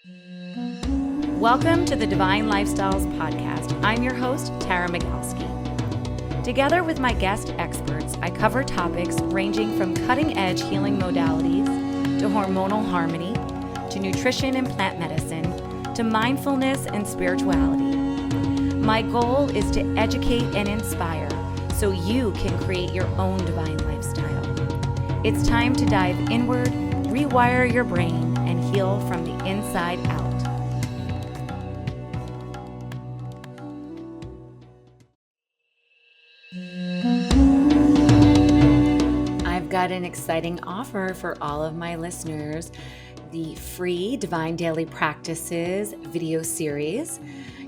Welcome to the Divine Lifestyles Podcast. I'm your host, Tara Magalski. Together with my guest experts, I cover topics ranging from cutting-edge healing modalities to hormonal harmony, to nutrition and plant medicine, to mindfulness and spirituality. My goal is to educate and inspire so you can create your own divine lifestyle. It's time to dive inward, rewire your brain, and heal from the inside out. I've got an exciting offer for all of my listeners. The free Divine Daily Practices video series.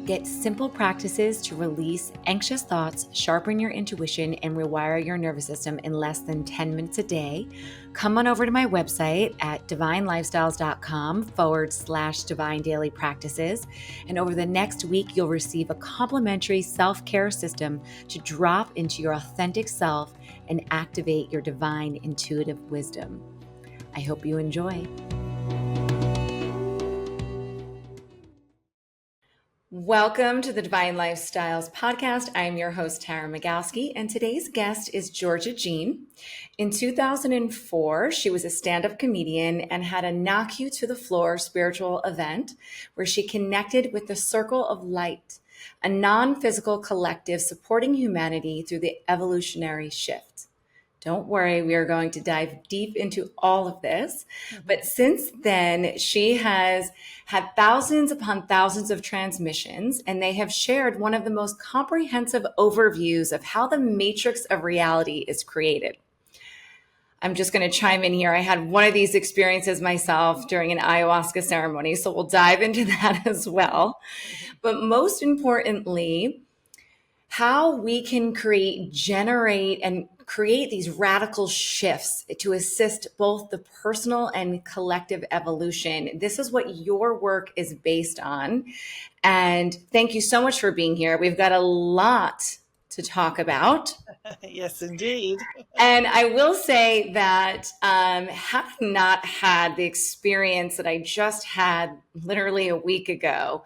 Get simple practices to release anxious thoughts, sharpen your intuition, and rewire your nervous system in less than 10 minutes a day. Come on over to my website at divinelifestyles.com/divine daily practices. And over the next week, you'll receive a complimentary self-care system to drop into your authentic self and activate your divine intuitive wisdom. I hope you enjoy. Welcome to the Divine Lifestyles Podcast. I'm your host, Tara Magalski, and today's guest is Georgia Jean. In 2004, she was a stand-up comedian and had a knock you to the floor spiritual event where she connected with the Circle of Light, a non-physical collective supporting humanity through the evolutionary shift. Don't worry, we are going to dive deep into all of this. But since then, she has had thousands upon thousands of transmissions, and they have shared one of the most comprehensive overviews of how the matrix of reality is created. I'm just going to chime in here. I had one of these experiences myself during an ayahuasca ceremony, so we'll dive into that as well. But most importantly, how we can generate and create these radical shifts to assist both the personal and collective evolution. This is what your work is based on. And thank you so much for being here. We've got a lot to talk about. Yes, indeed. And I will say that having not had the experience that I just had literally a week ago,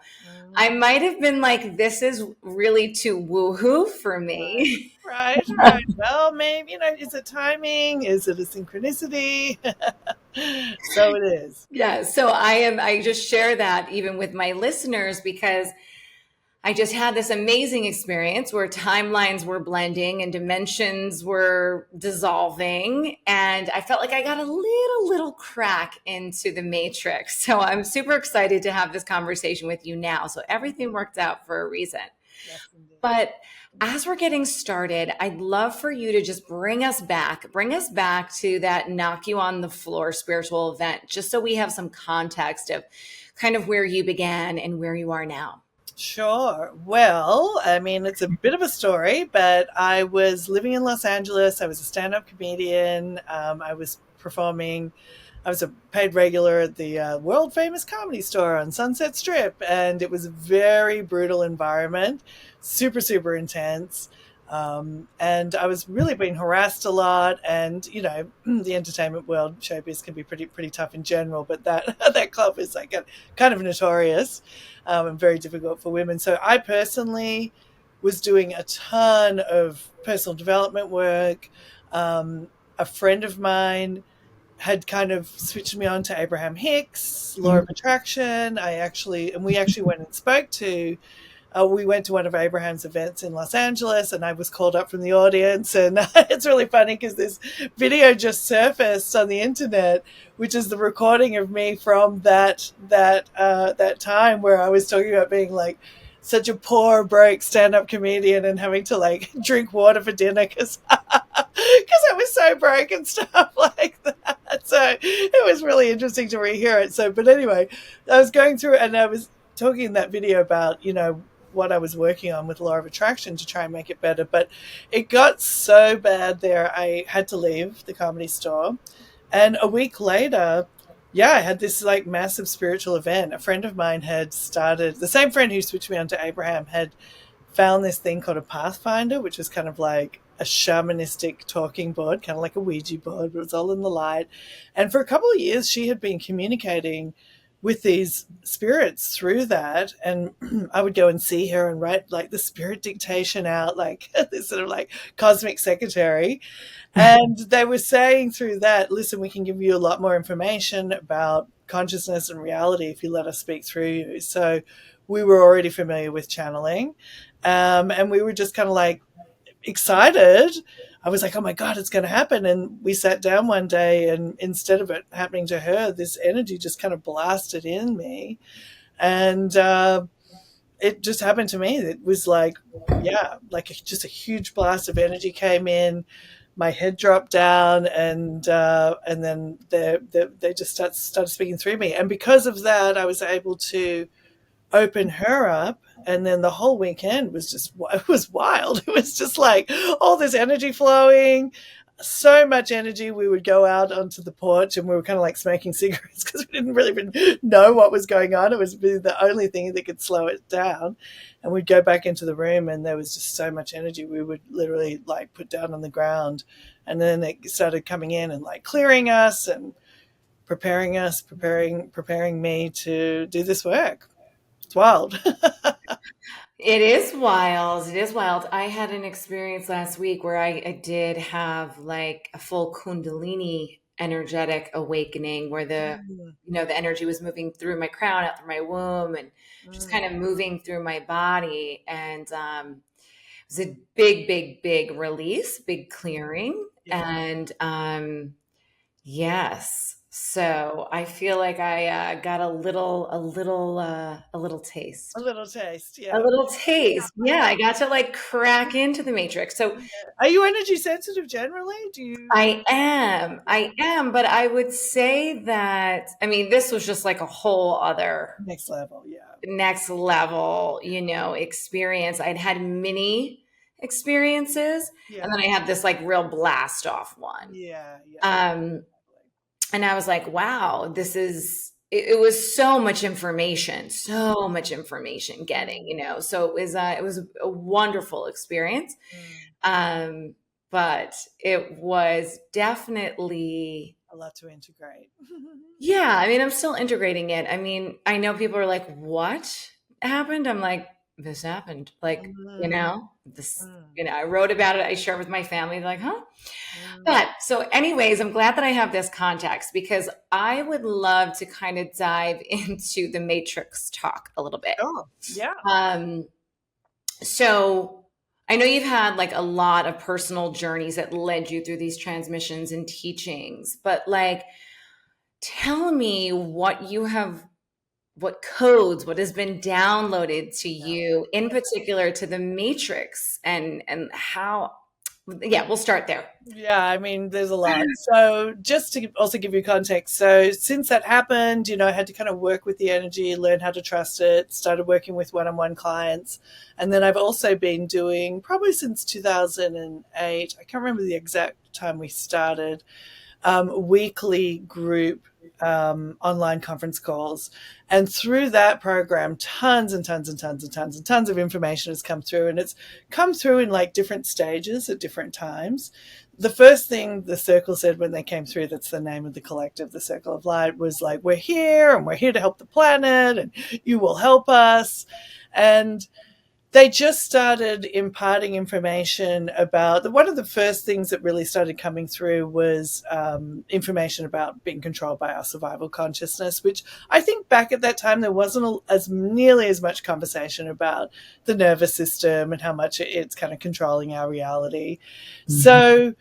I might have been like, this is really too woohoo for me. Right. Well, maybe, is it timing? Is it a synchronicity? So it is. Yeah. So I just share that even with my listeners because I just had this amazing experience where timelines were blending and dimensions were dissolving. And I felt like I got a little crack into the matrix. So I'm super excited to have this conversation with you now. So everything worked out for a reason. Yes, indeed. But as we're getting started, I'd love for you to just bring us back to that knock you on the floor spiritual event, just so we have some context of kind of where you began and where you are now. Sure. Well, I mean, it's a bit of a story, but I was living in Los Angeles. I was a stand-up comedian. I was performing. I was a paid regular at the world famous Comedy Store on Sunset Strip, and it was a very brutal environment, super, super intense. And I was really being harassed a lot, and the entertainment world, showbiz, can be pretty tough in general, but that club is like kind of notorious and very difficult for women. So I personally was doing a ton of personal development work. A friend of mine had kind of switched me on to Abraham Hicks, Law of Attraction. We actually went and spoke to. We went to one of Abraham's events in Los Angeles, and I was called up from the audience. And it's really funny because this video just surfaced on the internet, which is the recording of me from that time where I was talking about being like such a poor, broke stand-up comedian and having to like drink water for dinner because I was so broke and stuff like that. So it was really interesting to rehear it. But anyway, I was going through it and I was talking in that video about, what I was working on with Law of Attraction to try and make it better. But it got so bad there, I had to leave the Comedy Store. And a week later, I had this like massive spiritual event. A friend of mine had started, the same friend who switched me on to Abraham had found this thing called a Pathfinder, which was kind of like a shamanistic talking board, kind of like a Ouija board, but it was all in the light. And for a couple of years, she had been communicating with these spirits through that. And I would go and see her and write like the spirit dictation out, like this sort of like cosmic secretary. And they were saying through that, listen, we can give you a lot more information about consciousness and reality if you let us speak through you. So we were already familiar with channeling. And we were just kind of like excited. I was like, oh my God, it's going to happen. And we sat down one day, and instead of it happening to her, this energy just kind of blasted in me. And it just happened to me. It was like, yeah, like just a huge blast of energy came in. My head dropped down, and then they just started speaking through me. And because of that, I was able to open her up. And then the whole weekend was just, it was wild. It was just like all this energy flowing, so much energy. We would go out onto the porch and we were kind of like smoking cigarettes because we didn't really even know what was going on. It was the only thing that could slow it down. And we'd go back into the room and there was just so much energy we would literally like put down on the ground. And then it started coming in and like clearing us and preparing me to do this work. It's wild. It is wild. It is wild. I had an experience last week where I did have like a full Kundalini energetic awakening where Mm, the energy was moving through my crown, out through my womb, and just kind mm, of moving through my body. And it was a big, big, big release, big clearing. yeah, And yes. So I feel like I got a little a taste. little taste. A Yeah. little taste. Yeah, I got to like crack into the matrix. So Are you energy sensitive generally? Do you? I am, but I would say that, I mean, this was just like a whole other Next level. Yeah. next level, experience. I'd had many experiences, and Yeah. then I had this like real blast off one. Yeah. Yeah. Um, and I was like, wow, it was so much information getting, Mm, so it was a wonderful experience. mm. Um, but it was definitely, A lot to integrate. yeah, I mean, I'm still integrating it. I mean, I know people are like, what happened? I'm like, this happened. Like, Mm, this, mm, I wrote about it. I shared with my family. They're like, huh? mm. But so, anyways, I'm glad that I have this context because I would love to kind of dive into the matrix talk a little bit. Sure. Yeah. Um, so I know you've had like a lot of personal journeys that led you through these transmissions and teachings, but like, tell me what codes, what has been downloaded to Yeah. you in particular to the matrix and how, yeah, we'll start there. Yeah, I mean, there's a lot. So, just to also give you context, so since that happened, I had to kind of work with the energy, learn how to trust it, started working with one on one clients. And then I've also been doing, probably since 2008, I can't remember the exact time we started, weekly group online conference calls. And through that program, tons and tons and tons and tons and tons of information has come through. And it's come through in like different stages at different times. The first thing the circle said when they came through, that's the name of the collective, the Circle of Light, was like, we're here and we're here to help the planet and you will help us. And they just started imparting information about one of the first things that really started coming through was information about being controlled by our survival consciousness, which I think back at that time there wasn't as nearly as much conversation about the nervous system and how much it's kind of controlling our reality. So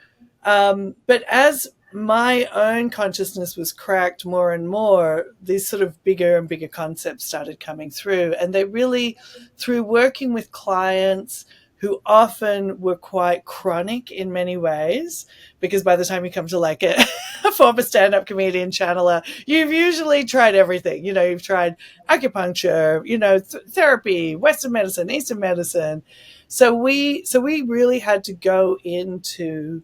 but as my own consciousness was cracked more and more, these sort of bigger and bigger concepts started coming through. And they really, through working with clients who often were quite chronic in many ways, because by the time you come to like a former stand-up comedian channeler, you've usually tried everything. You've tried acupuncture, therapy, Western medicine, Eastern medicine. So we really had to go into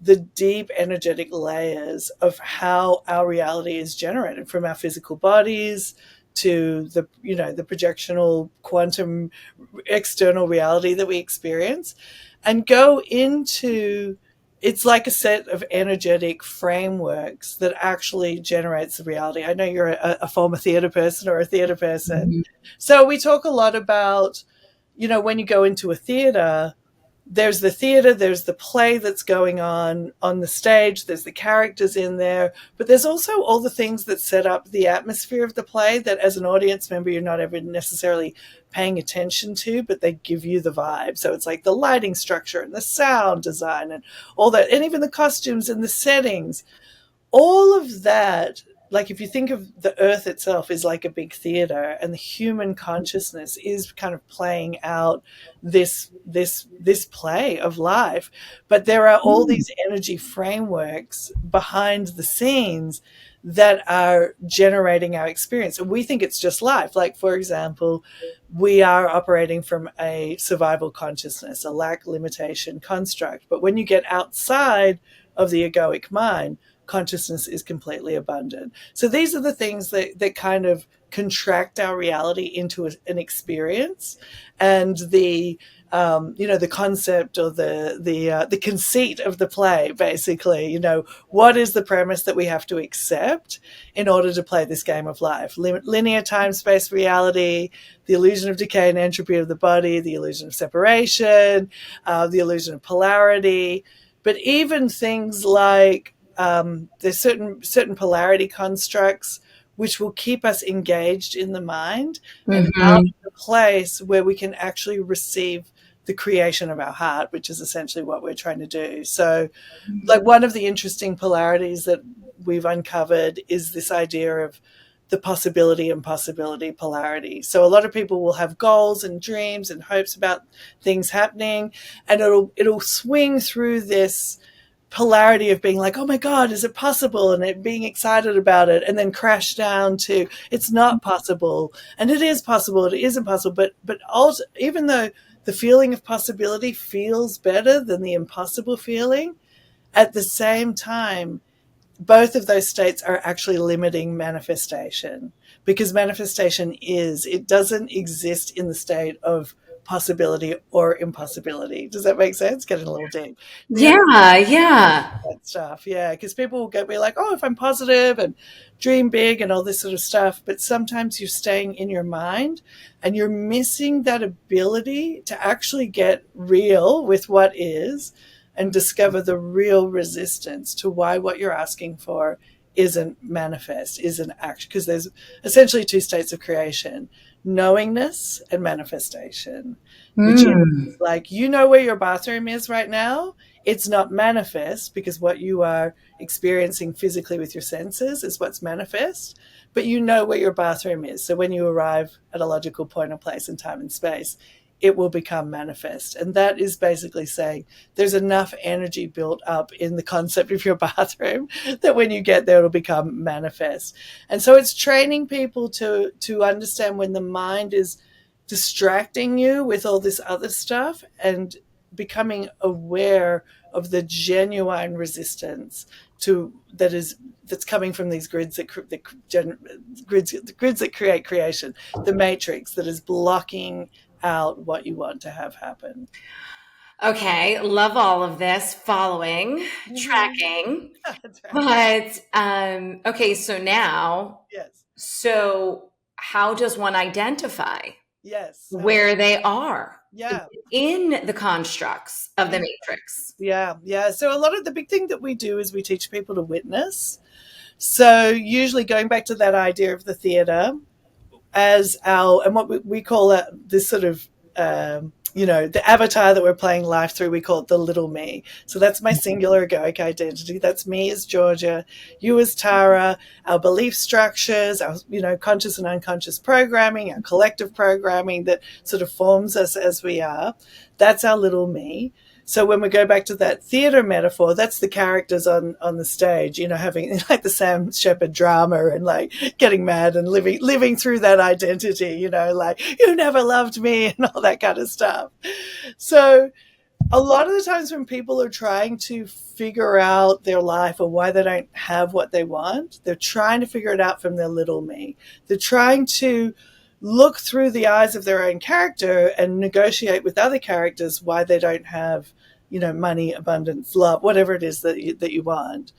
the deep energetic layers of how our reality is generated from our physical bodies to the projectional quantum external reality that we experience, and go into it's like a set of energetic frameworks that actually generates the reality. I know you're a former theater person or a theater person. Mhm. So we talk a lot about, when you go into a theater, there's the play that's going on the stage, there's the characters in there, but there's also all the things that set up the atmosphere of the play that as an audience member, you're not ever necessarily paying attention to, but they give you the vibe. So it's like the lighting structure and the sound design and all that, and even the costumes and the settings, all of that. Like if you think of the earth itself is like a big theater, and the human consciousness is kind of playing out this play of life, but there are all these energy frameworks behind the scenes that are generating our experience, and we think it's just life. Like, for example, we are operating from a survival consciousness, a lack limitation construct, but when you get outside of the egoic mind, consciousness is completely abundant. So these are the things that kind of contract our reality into an experience, and the concept or the conceit of the play, basically. What is the premise that we have to accept in order to play this game of life? Linear time-space reality, the illusion of decay and entropy of the body, the illusion of separation, the illusion of polarity, but even things like there's certain polarity constructs which will keep us engaged in the mind and out Mhm. of the place where we can actually receive the creation of our heart, which is essentially what we're trying to do. So, like, one of the interesting polarities that we've uncovered is this idea of the possibility and possibility polarity. So a lot of people will have goals and dreams and hopes about things happening, and it'll swing through this polarity of being like, oh my God, is it possible? And it being excited about it, and then crash down to it's not possible, and it is possible, it isn't possible. But also, even though the feeling of possibility feels better than the impossible feeling, at the same time, both of those states are actually limiting manifestation, because manifestation it doesn't exist in the state of possibility or impossibility. Does that make sense? Getting a little deep. The Yeah, yeah. that stuff. Yeah, because people will be like, oh, if I'm positive and dream big and all this sort of stuff, but sometimes you're staying in your mind and you're missing that ability to actually get real with what is and discover the real resistance to why what you're asking for isn't manifest, isn't action. Because there's essentially two states of creation: knowingness and manifestation, which is Mm. like, where your bathroom is right now. It's not manifest because what you are experiencing physically with your senses is what's manifest, but you know where your bathroom is. So when you arrive at a logical point of place in time and space, it will become manifest. And that is basically saying there's enough energy built up in the concept of your bathroom that when you get there, it'll become manifest. And so it's training people to understand when the mind is distracting you with all this other stuff, and becoming aware of the genuine resistance to that's coming from these grids grids that create creation, the matrix that is blocking out what you want to have happen. Okay, love all of this, following, Mm-hmm. tracking. That's right. But okay, so now, Yes. so how does one identify Yes. where they are Yeah. in the constructs of the Mm. matrix? Yeah. Yeah. So a lot of the big thing that we do is we teach people to witness. So usually going back to that idea of the theater as and what we call it, this sort of the avatar that we're playing life through, we call it the little me. So that's my singular egoic identity. That's me as Georgia, you as Tara, our belief structures, our conscious and unconscious programming, our collective programming that sort of forms us as we are. That's our little me. So when we go back to that theater metaphor, that's the characters on the stage, having like the Sam Shepard drama and like getting mad and living through that identity, like you never loved me and all that kind of stuff. So a lot of the times when people are trying to figure out their life or why they don't have what they want, they're trying to figure it out from their little me. They're trying to look through the eyes of their own character and negotiate with other characters why they don't have money, abundance, love, whatever it is that you want.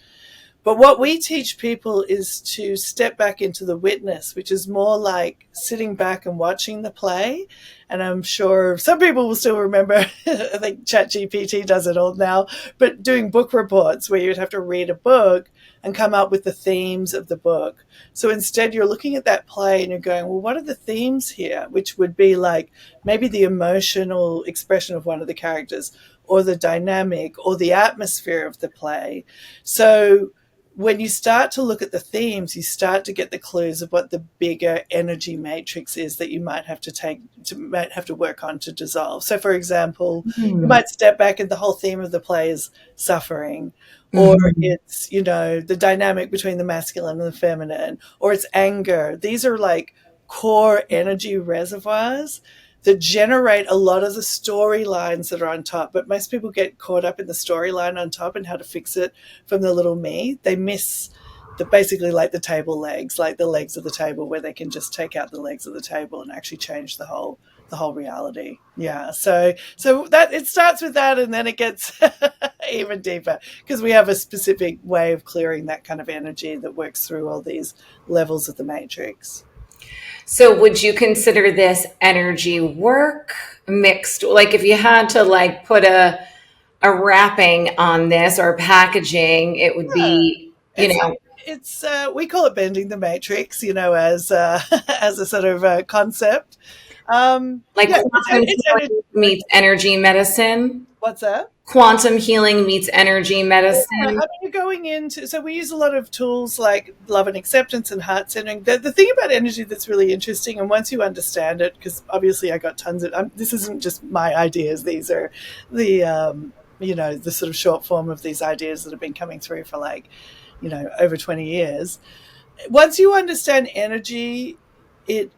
But what we teach people is to step back into the witness, which is more like sitting back and watching the play. And I'm sure some people will still remember, I think ChatGPT does it all now, but doing book reports where you'd have to read a book and come up with the themes of the book. So instead, you're looking at that play and you're going, well, what are the themes here? Which would be like maybe the emotional expression of one of the characters, or the dynamic, or the atmosphere of the play. So when you start to look at the themes, you start to get the clues of what the bigger energy matrix is that you might have to work on to dissolve. So, for example, you Mm-hmm. might step back and the whole theme of the play is suffering, or it's the dynamic between the masculine and the feminine, or it's anger. These are like core energy reservoirs that generate a lot of the storylines that are on top. But most people get caught up in the storyline on top and how to fix it from the little me. They miss basically like the table legs, like the legs of the table, where they can just take out the legs of the table and actually change the whole reality. Yeah. So that it starts with that, and then it gets even deeper because we have a specific way of clearing that kind of energy that works through all these levels of the matrix. So would you consider this energy work mixed? Like if you had to like put a wrapping on this or packaging, it would Yeah. be, It's like it's we call it bending the matrix, as as a sort of concept. like Yeah, quantum it's energy. healing meets energy medicine. What's that? Quantum healing meets energy Yeah, I medicine. mean, you're going into, so we use a lot of tools like love and acceptance and heart centering. The thing about energy that's really interesting, and once you understand it, because obviously I got tons of, this isn't just my ideas, these are the, the sort of short form of these ideas that have been coming through for like, over 20 years. Once you understand energy, it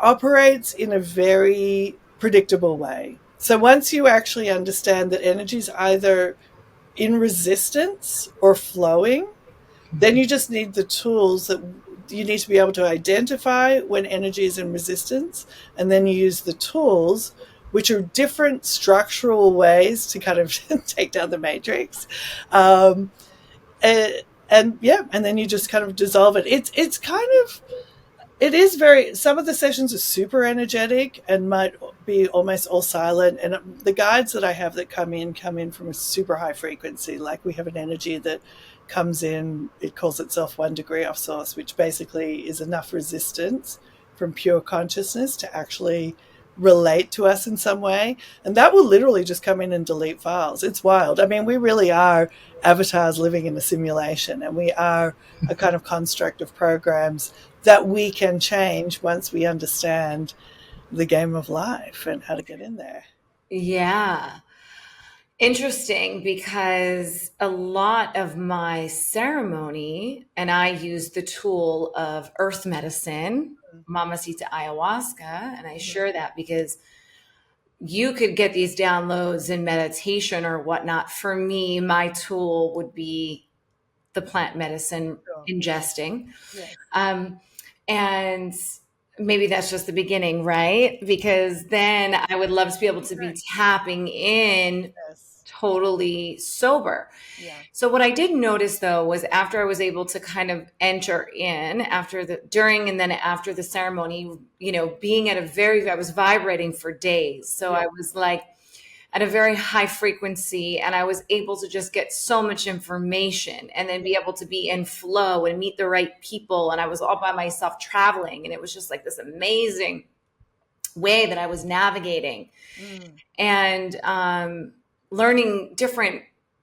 operates in a very predictable way. So once you actually understand that energy is either in resistance or flowing, then you just need the tools that you need to be able to identify when energy is in resistance, and then you use the tools, which are different structural ways to kind of take down the matrix. Um, and yeah, and then you just kind of dissolve it. It's kind of, it is very, some of the sessions are super energetic and might be almost all silent. And the guides that I have that come in from a super high frequency. Like we have an energy that comes in, it calls itself 1 degree off source, which basically is enough resistance from pure consciousness to actually relate to us in some way. And that will literally just come in and delete files. It's wild. I mean, we really are avatars living in a simulation, and we are a kind of construct of programs that we can change once we understand the game of life and how to get in there. Yeah. Interesting because a lot of my ceremony, and I use the tool of earth medicine, Mamacita ayahuasca, and I Mm-hmm. share that because you could get these downloads in meditation or whatnot. For me, my tool would be the plant medicine Sure. ingesting. Yes. Um, and maybe that's just the beginning, right? Because then I would love to be able to be Right. tapping in Yes. totally sober. Yeah. So what I did notice though was after I was able to kind of enter in after the during and then after the ceremony, being at I was vibrating for days. So Yeah. I was like at a very high frequency and I was able to just get so much information and then be able to be in flow and meet the right people. And I was all by myself traveling. And it was just like this amazing way that I was navigating Mm. and learning different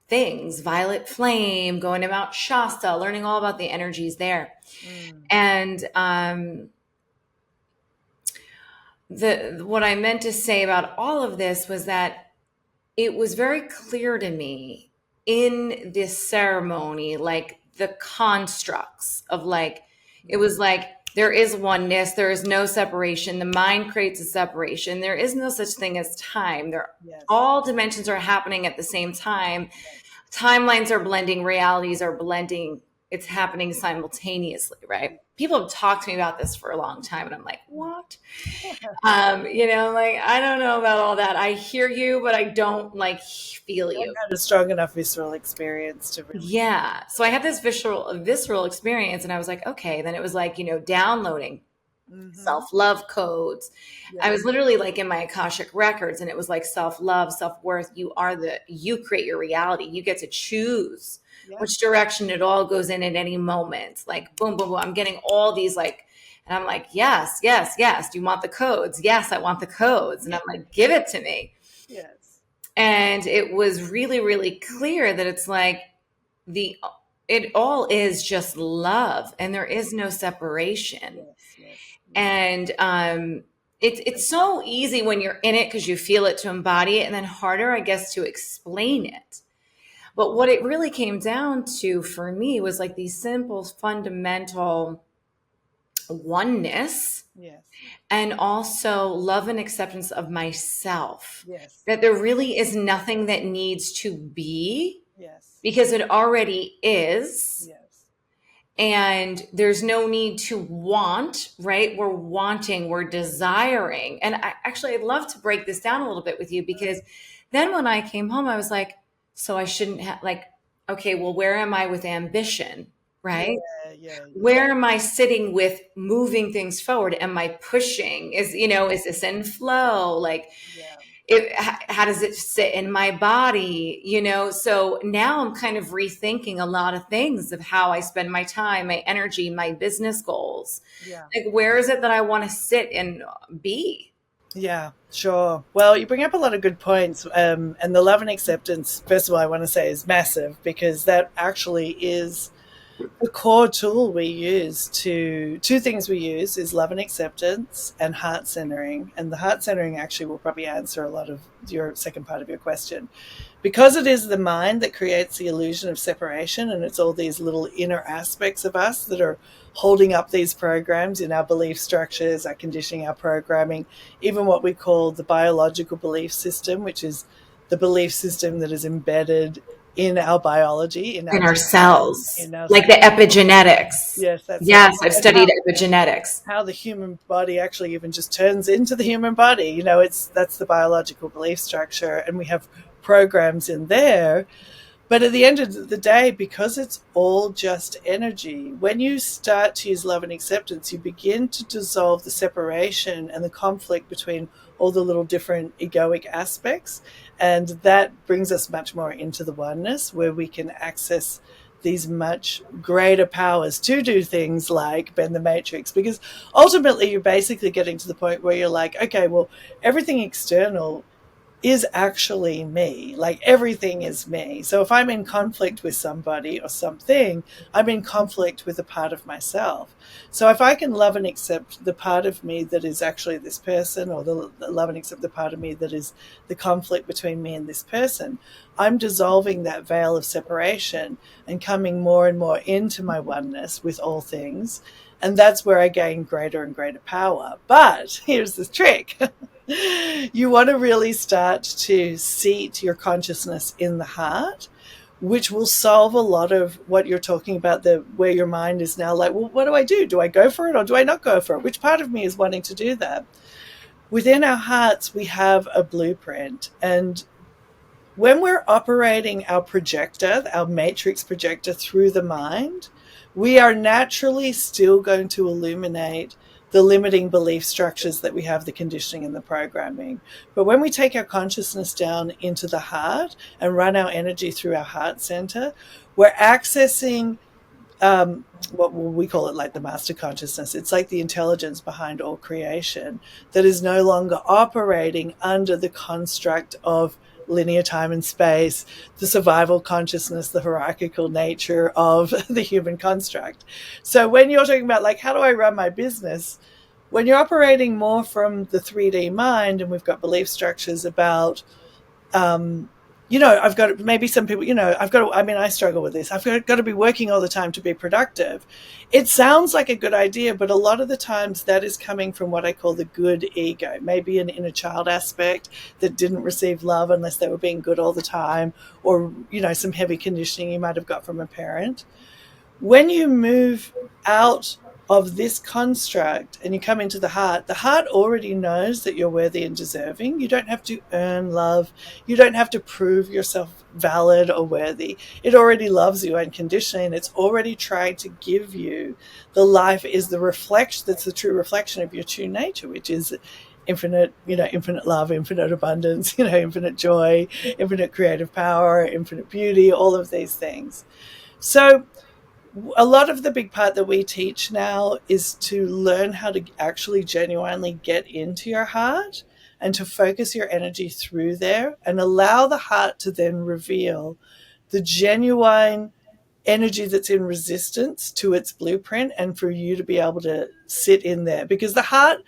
things, violet flame, going to Mount Shasta, learning all about the energies there. Mm. And what I meant to say about all of this was that it was very clear to me in this ceremony, like the constructs of like, it was like, there is oneness, there is no separation. The mind creates a separation. There is no such thing as time. Yes. All dimensions are happening at the same time. Timelines are blending, realities are blending it's happening simultaneously, right? People have talked to me about this for a long time, and I'm like, what? Like, I don't know about all that. I hear you, but I don't like feel I you. had a strong enough visceral experience to really. Yeah. So I had this visceral experience, and I was like, okay. Then it was like, downloading Mm-hmm. self-love codes. I Yeah. was literally like in my Akashic records, and it was like self-love, self-worth. You create your reality. You get to choose Yeah. which direction it all goes in at any moment. Like boom, boom, boom. I'm getting all these like, and I'm like, yes, yes, yes. Do you want the codes? Yes, I want the codes. And I'm like, give it to me. Yes. And it was really, really clear that it's like the it all is just love, and there is no separation. Yes. Yes. And it's so easy when you're in it because you feel it to embody it, and then harder, I guess, to explain it. But what it really came down to for me was like these simple, fundamental oneness, Yes. and also love and acceptance of myself. Yes. That there really is nothing that needs to be Yes. because it already is. Yes. And there's no need to want, right? We're wanting, we're desiring. And I'd love to break this down a little bit with you, because then when I came home, I was like, so I shouldn't have, like, okay, well, where am I with ambition, Yeah. right? Yeah. Yeah. Where am I sitting with moving things forward? Am I pushing? Is this in flow? Like, Yeah. how does it sit in my body? So now I'm kind of rethinking a lot of things of how I spend my time, my energy, my business goals. Yeah. Like, where is it that I want to sit and be? Yeah, sure. Well, you bring up a lot of good points. And the love and acceptance, first of all, I want to say is massive, because that actually is the core tool we use two things we use is love and acceptance and heart centering. And the heart centering actually will probably answer a lot of your second part of your question. Because it is the mind that creates the illusion of separation, and it's all these little inner aspects of us that are holding up these programs in our belief structures, our conditioning, our programming, even what we call the biological belief system, which is the belief system that is embedded in our biology, in our In our DNA, cells, in our like the epigenetics. yes, that's it. Yes, I've And studied epigenetics. how the human body actually even just turns into the human body. That's the biological belief structure, and we have programs in there. But at the end of the day, because it's all just energy, when you start to use love and acceptance, you begin to dissolve the separation and the conflict between all the little different egoic aspects. And that brings us much more into the oneness, where we can access these much greater powers to do things like bend the matrix. Because ultimately, you're basically getting to the point where you're like, okay, well, everything external is actually me. Like, everything is me. So if I'm in conflict with somebody or something, I'm in conflict with a part of myself. So if I can love and accept the part of me that is actually this person, or the love and accept the part of me that is the conflict between me and this person, I'm dissolving that veil of separation and coming more and more into my oneness with all things. And that's where I gain greater and greater power. But here's the trick. You want to really start to seat your consciousness in the heart, which will solve a lot of what you're talking about, where your mind is now like, well, what do I do? Do I go for it or do I not go for it? Which part of me is wanting to do that? Within our hearts, we have a blueprint. And when we're operating our projector, our matrix projector, through the mind, we are naturally still going to illuminate the limiting belief structures that we have, the conditioning and the programming. But when we take our consciousness down into the heart and run our energy through our heart center, we're accessing what we call it, like the master consciousness. It's like the intelligence behind all creation that is no longer operating under the construct of linear time and space, the survival consciousness, the hierarchical nature of the human construct. So when you're talking about, like, how do I run my business? When you're operating more from the 3D mind, and we've got belief structures about, I've got, maybe some people, I struggle with this. I've got to be working all the time to be productive. It sounds like a good idea, but a lot of the times that is coming from what I call the good ego, maybe an inner child aspect that didn't receive love unless they were being good all the time, or, some heavy conditioning you might have got from a parent. When you move out of this construct and you come into the heart already knows that you're worthy and deserving. You don't have to earn love. You don't have to prove yourself valid or worthy. It already loves you unconditionally, and it's already trying to give you the life is the reflection that's the true reflection of your true nature, which is infinite, infinite love, infinite abundance, infinite joy, infinite creative power, infinite beauty, all of these things. So a lot of the big part that we teach now is to learn how to actually genuinely get into your heart and to focus your energy through there and allow the heart to then reveal the genuine energy that's in resistance to its blueprint, and for you to be able to sit in there. Because the heart,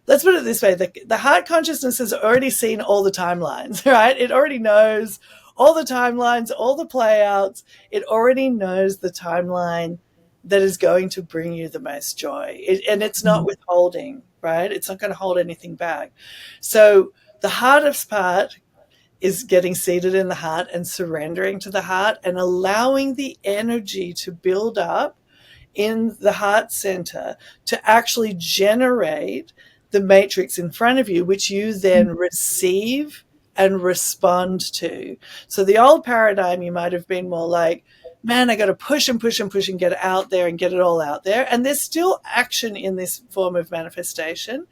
let's put it this way, the heart consciousness has already seen all the timelines, right? It already knows all the timelines, all the playouts. It already knows the timeline that is going to bring you the most joy. And it's not withholding, right? It's not going to hold anything back. So the hardest part is getting seated in the heart and surrendering to the heart and allowing the energy to build up in the heart center to actually generate the matrix in front of you, which you then receive and respond to. So the old paradigm, you might have been more like, man, I got to push and push and push and get it out there and get it all out there. And there's still action in this form of manifestation.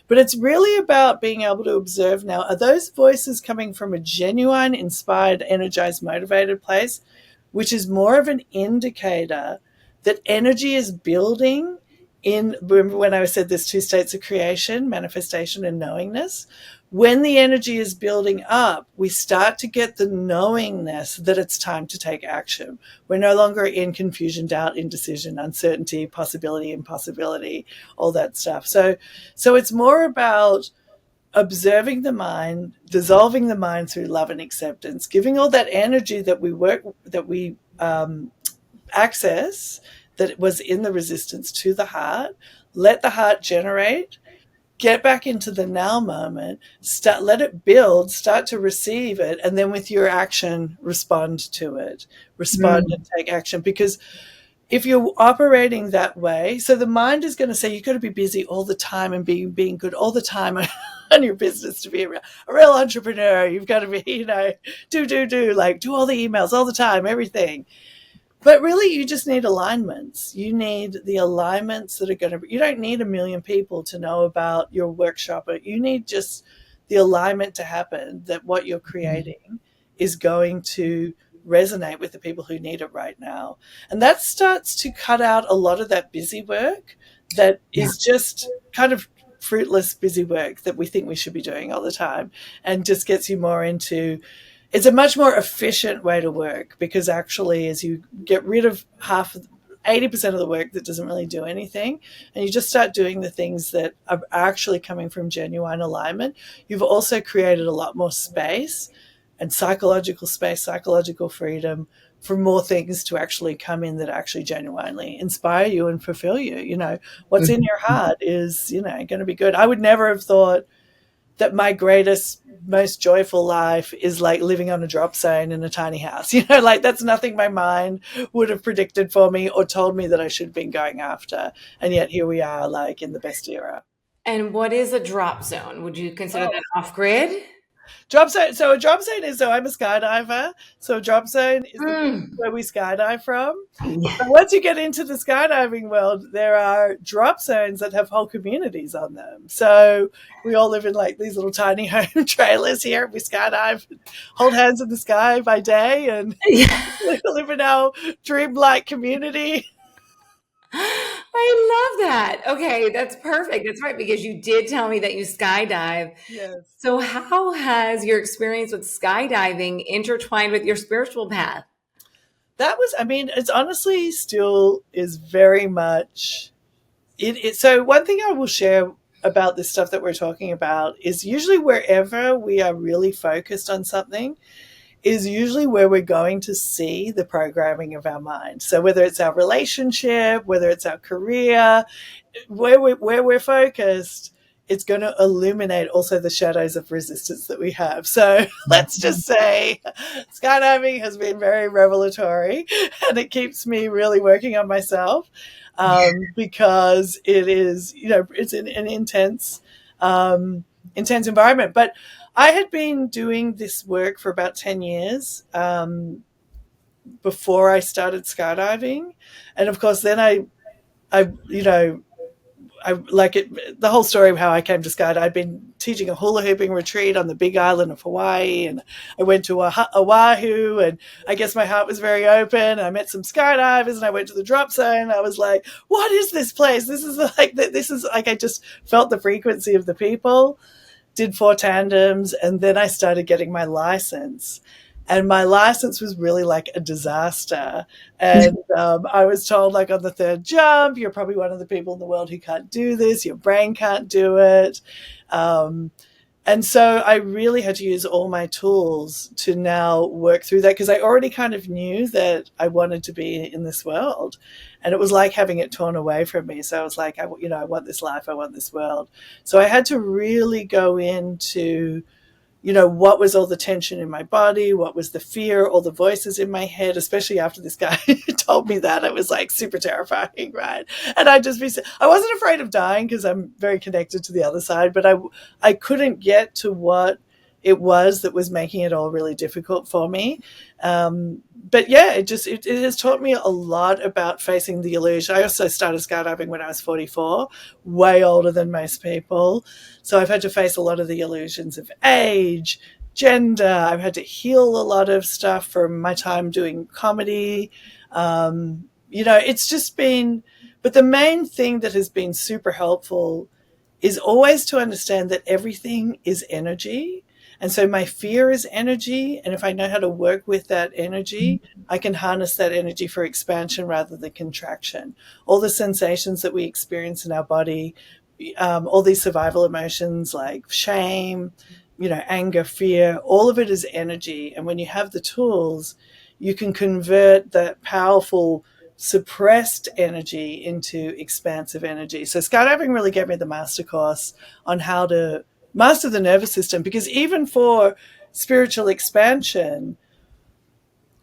But it's really about being able to observe now, are those voices coming from a genuine, inspired, energized, motivated place, which is more of an indicator that energy is building in, remember when I said there's two states of creation, manifestation and knowingness? When the energy is building up, we start to get the knowingness that it's time to take action. We're no longer in confusion, doubt, indecision, uncertainty, possibility, impossibility, all that stuff. So it's more about observing the mind, dissolving the mind through love and acceptance, giving all that energy that we access that was in the resistance to the heart, let the heart generate, get back into the now moment, let it build, start to receive it, and then with your action, respond to it, respond and take action. Because if you're operating that way, so the mind is going to say, you've got to be busy all the time and being good all the time on your business to be a real entrepreneur. You've got to be, do all the emails all the time, everything. But really, you just need alignments. You need the alignments that are going to, you don't need a million people to know about your workshop. You need just the alignment to happen that what you're creating is going to resonate with the people who need it right now. And that starts to cut out a lot of that busy work that is just kind of fruitless busy work that we think we should be doing all the time, and just gets you more into, it's a much more efficient way to work, because actually as you get rid of 80% of the work that doesn't really do anything, and you just start doing the things that are actually coming from genuine alignment, you've also created a lot more space and psychological space, psychological freedom for more things to actually come in that actually genuinely inspire you and fulfill you. What's in your heart is, going to be good. I would never have thought that my greatest, most joyful life is like living on a drop zone in a tiny house. That's nothing my mind would have predicted for me or told me that I should have been going after. And yet here we are, like in the best era. And what is a drop zone? Would you consider that off grid? Drop zone. So a drop zone is, so I'm a skydiver. So a drop zone is the place where we skydive from. But once you get into the skydiving world, there are drop zones that have whole communities on them. So we all live in like these little tiny home trailers here. We skydive, hold hands in the sky by day, and we live in our dreamlike community. I love that. Okay, that's perfect. That's right, because you did tell me that you skydive. Yes. So how has your experience with skydiving intertwined with your spiritual path? That was, I mean, it's honestly still is very much it. So one thing I will share about this stuff that we're talking about is usually wherever we are really focused on something is usually where we're going to see the programming of our mind. So whether it's our relationship, whether it's our career, where we're focused it's going to illuminate also the shadows of resistance that we have. So let's just say skydiving has been very revelatory, and it keeps me really working on myself, because it is, it's an intense, intense environment. But I had been doing this work for about 10 years, before I started skydiving. And of course, then I, you know, I like it. The whole story of how I came to skydiving. I'd been teaching a hula hooping retreat on the Big Island of Hawaii, and I went to Oahu, and I guess my heart was very open. I met some skydivers, and I went to the drop zone. I was like, "What is this place? This is like this is like." I just felt the frequency of the people. Did 4 tandems, and then I started getting my license. And my license was really like a disaster. And I was told, like, on the third jump, you're probably one of the people in the world who can't do this. Your brain can't do it. Um, and so I really had to use all my tools to now work through that, because I already kind of knew that I wanted to be in this world. And it was like having it torn away from me. So I was like, I want this life, I want this world. So I had to really go into, what was all the tension in my body? What was the fear? All the voices in my head, especially after this guy told me that. It was like super terrifying, right? And I wasn't afraid of dying because I'm very connected to the other side, but I couldn't get to what it was that was making it all really difficult for me. But yeah, it has taught me a lot about facing the illusion. I also started skydiving when I was 44, way older than most people. So I've had to face a lot of the illusions of age, gender. I've had to heal a lot of stuff from my time doing comedy. It's just been, but the main thing that has been super helpful is always to understand that everything is energy. And so my fear is energy. And if I know how to work with that energy, I can harness that energy for expansion rather than contraction. All the sensations that we experience in our body, all these survival emotions like shame, anger, fear, all of it is energy. And when you have the tools, you can convert that powerful suppressed energy into expansive energy. So skydiving really gave me the master course on how to master the nervous system, because even for spiritual expansion,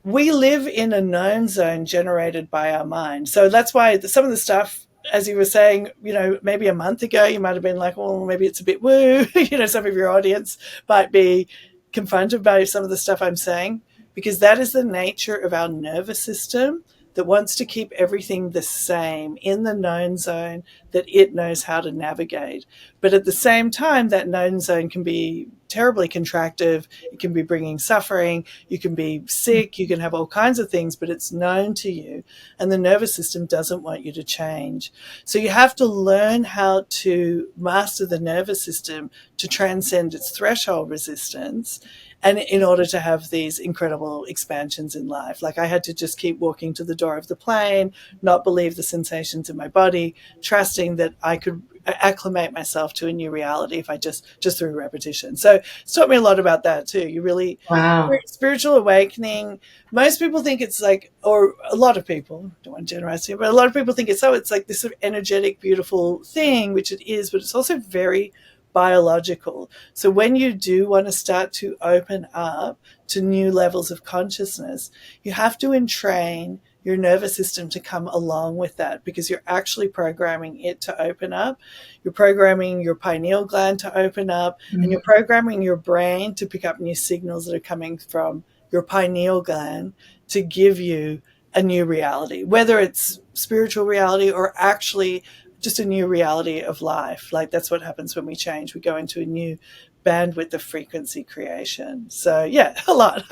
we live in a known zone generated by our mind. So that's why some of the stuff, as you were saying, maybe a month ago, you might have been like, well, maybe it's a bit woo. Some of your audience might be confronted by some of the stuff I'm saying, because that is the nature of our nervous system that wants to keep everything the same in the known zone that it knows how to navigate. But at the same time, that known zone can be terribly contractive. It can be bringing suffering. You can be sick. You can have all kinds of things, but it's known to you. And the nervous system doesn't want you to change. So you have to learn how to master the nervous system to transcend its threshold resistance, and in order to have these incredible expansions in life. Like, I had to just keep walking to the door of the plane, not believe the sensations in my body, trusting that I could acclimate myself to a new reality if I just through repetition. So it's taught me a lot about that too. You really, Wow. spiritual awakening, most people think it's like, or a lot of people, don't want to generalize here, but a lot of people think it's like this sort of energetic, beautiful thing, which it is, but it's also very biological. So when you do want to start to open up to new levels of consciousness, you have to entrain your nervous system to come along with that, because you're actually programming it to open up. You're programming your pineal gland to open up, and you're programming your brain to pick up new signals that are coming from your pineal gland to give you a new reality, whether it's spiritual reality or actually just a new reality of life. Like, that's what happens when we change. We go into a new bandwidth of frequency creation. So yeah, a lot.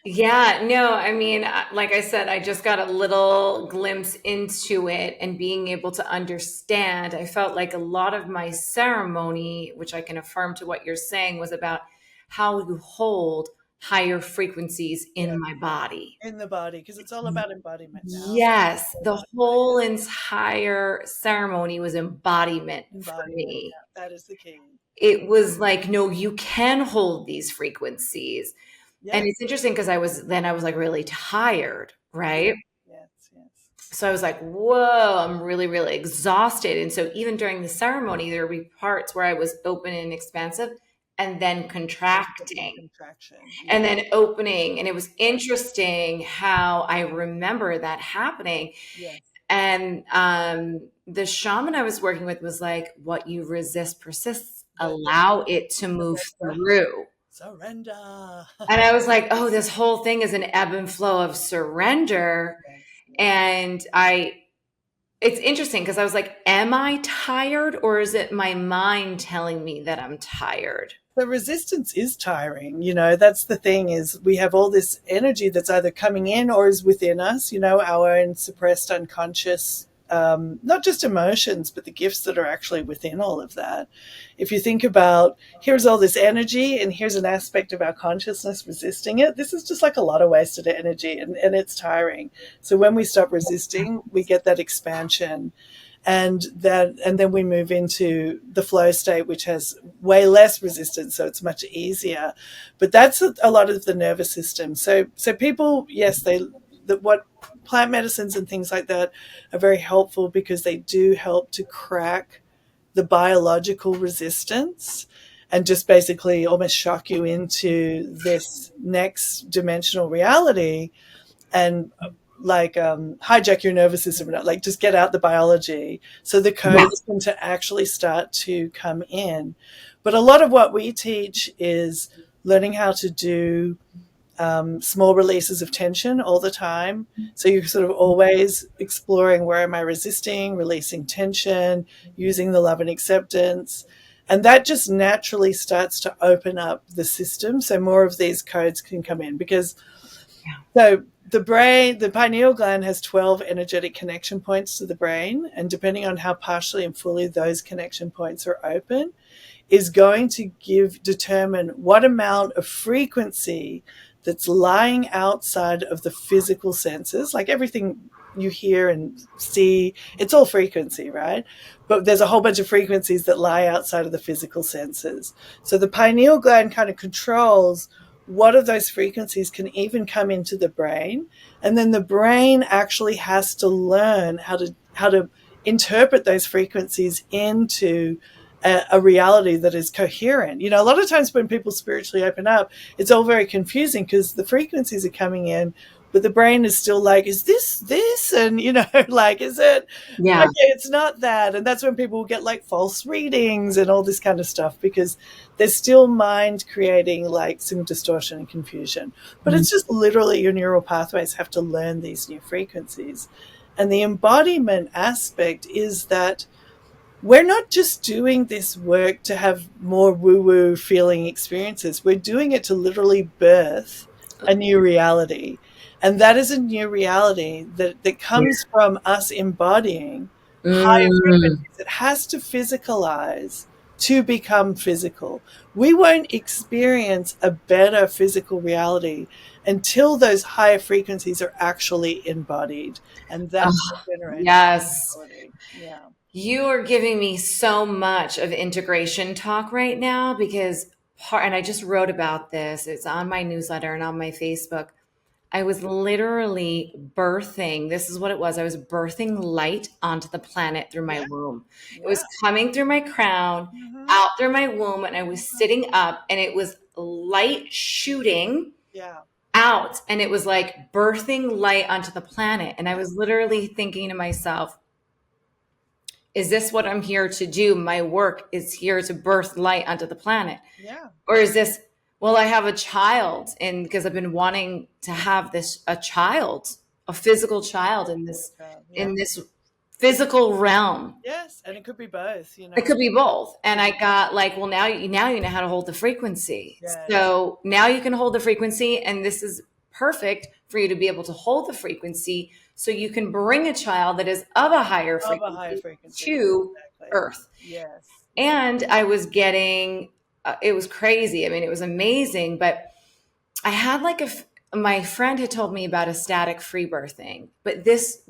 Yeah, no, I mean, like I said, I just got a little glimpse into it and being able to understand. I felt like a lot of my ceremony, which I can affirm to what you're saying, was about how you hold higher frequencies Yeah, in my body. in the body, because it's all about embodiment now. Yes, the whole entire ceremony was embodiment for Embodiment, me. yeah, that is the key. It was like, no, you can hold these frequencies. And Yes, it's interesting because I was like really tired, yes, right? yes, yes. So I was like, whoa, I'm really, really exhausted. And so even during the ceremony, there would be parts where I was open and expansive and then And the contracting contraction. and Yeah. then opening. And it was Yeah. interesting how I remember that happening. Yes. And the shaman I was working with was like, what you resist persists, That's allow right. it to move Surrender. through. Surrender. And I was like, oh, this whole thing is an ebb and flow of surrender. Yes. Yes. And it's interesting because I was like, am I tired or is it my mind telling me that I'm tired? The resistance is tiring. That's the thing, is we have all this energy that's either coming in or is within us, our own suppressed unconscious, not just emotions, but the gifts that are actually within all of that. If you think about, here's all this energy and here's an aspect of our consciousness resisting it, this is just like a lot of wasted energy, and it's tiring. So when we stop resisting, we get that expansion, and then we move into the flow state, which has way less resistance, so it's much easier. But that's a lot of the nervous system. So people, yes, what plant medicines and things like that are very helpful because they do help to crack the biological resistance and just basically almost shock you into this next dimensional reality, and like hijack your nervous system, like just get out the biology so the Yeah. codes can to actually start to come in. But a lot of what we teach is learning how to do small releases of tension all the time. So you're sort of always exploring, where am I resisting, releasing tension, using the love and acceptance. And that just naturally starts to open up the system so more of these codes can come in. Because so the brain, the pineal gland has 12 energetic connection points to the brain. And depending on how partially and fully those connection points are open, is going to determine what amount of frequency that's lying outside of the physical senses. Like everything you hear and see, it's all frequency, right? But there's a whole bunch of frequencies that lie outside of the physical senses. So the pineal gland kind of controls what of those frequencies can even come into the brain. And then the brain actually has to learn how to interpret those frequencies into a reality that is coherent. A lot of times when people spiritually open up, it's all very confusing because the frequencies are coming in, but the brain is still like, is this? And, like, is it? Yeah. Okay, it's not that. And that's when people will get like false readings and all this kind of stuff, because there's still mind creating like some distortion and confusion. But it's just literally your neural pathways have to learn these new frequencies. And the embodiment aspect is that we're not just doing this work to have more woo-woo feeling experiences. We're doing it to literally birth a new reality. And that is a new reality that comes from us embodying higher Mm. frequencies. It has to physicalize to become physical. We won't experience a better physical reality until those higher frequencies are actually embodied. And that's what Oh, generates yes. reality. Yeah. You are giving me so much of integration talk right now because and I just wrote about this. It's on my newsletter and on my Facebook. I was literally birthing. This is what it was. I was birthing light onto the planet through my Yeah. womb. It Yeah. was coming through my crown, Mm-hmm. out through my womb, and I was sitting up, and it was light shooting Yeah. out, and it was like birthing light onto the planet. And I Yeah. was literally thinking to myself, is this what I'm here to do? My work is here to birth light onto the planet. Yeah. Or is this, well, I have a child, and because I've been wanting to have a child, a physical child Yeah. in this physical realm. Yes. And it could be both, It could be both. And Yeah. I got like, well, now you know how to hold the frequency. Yes. So now you can hold the frequency, and this is perfect for you to be able to hold the frequency so you can bring a child that is of a higher Of a higher frequency frequency. to Exactly. Earth. Yes. Yeah. And I was getting, it was crazy. I mean, it was amazing, but I had like my friend had told me about ecstatic free birthing, but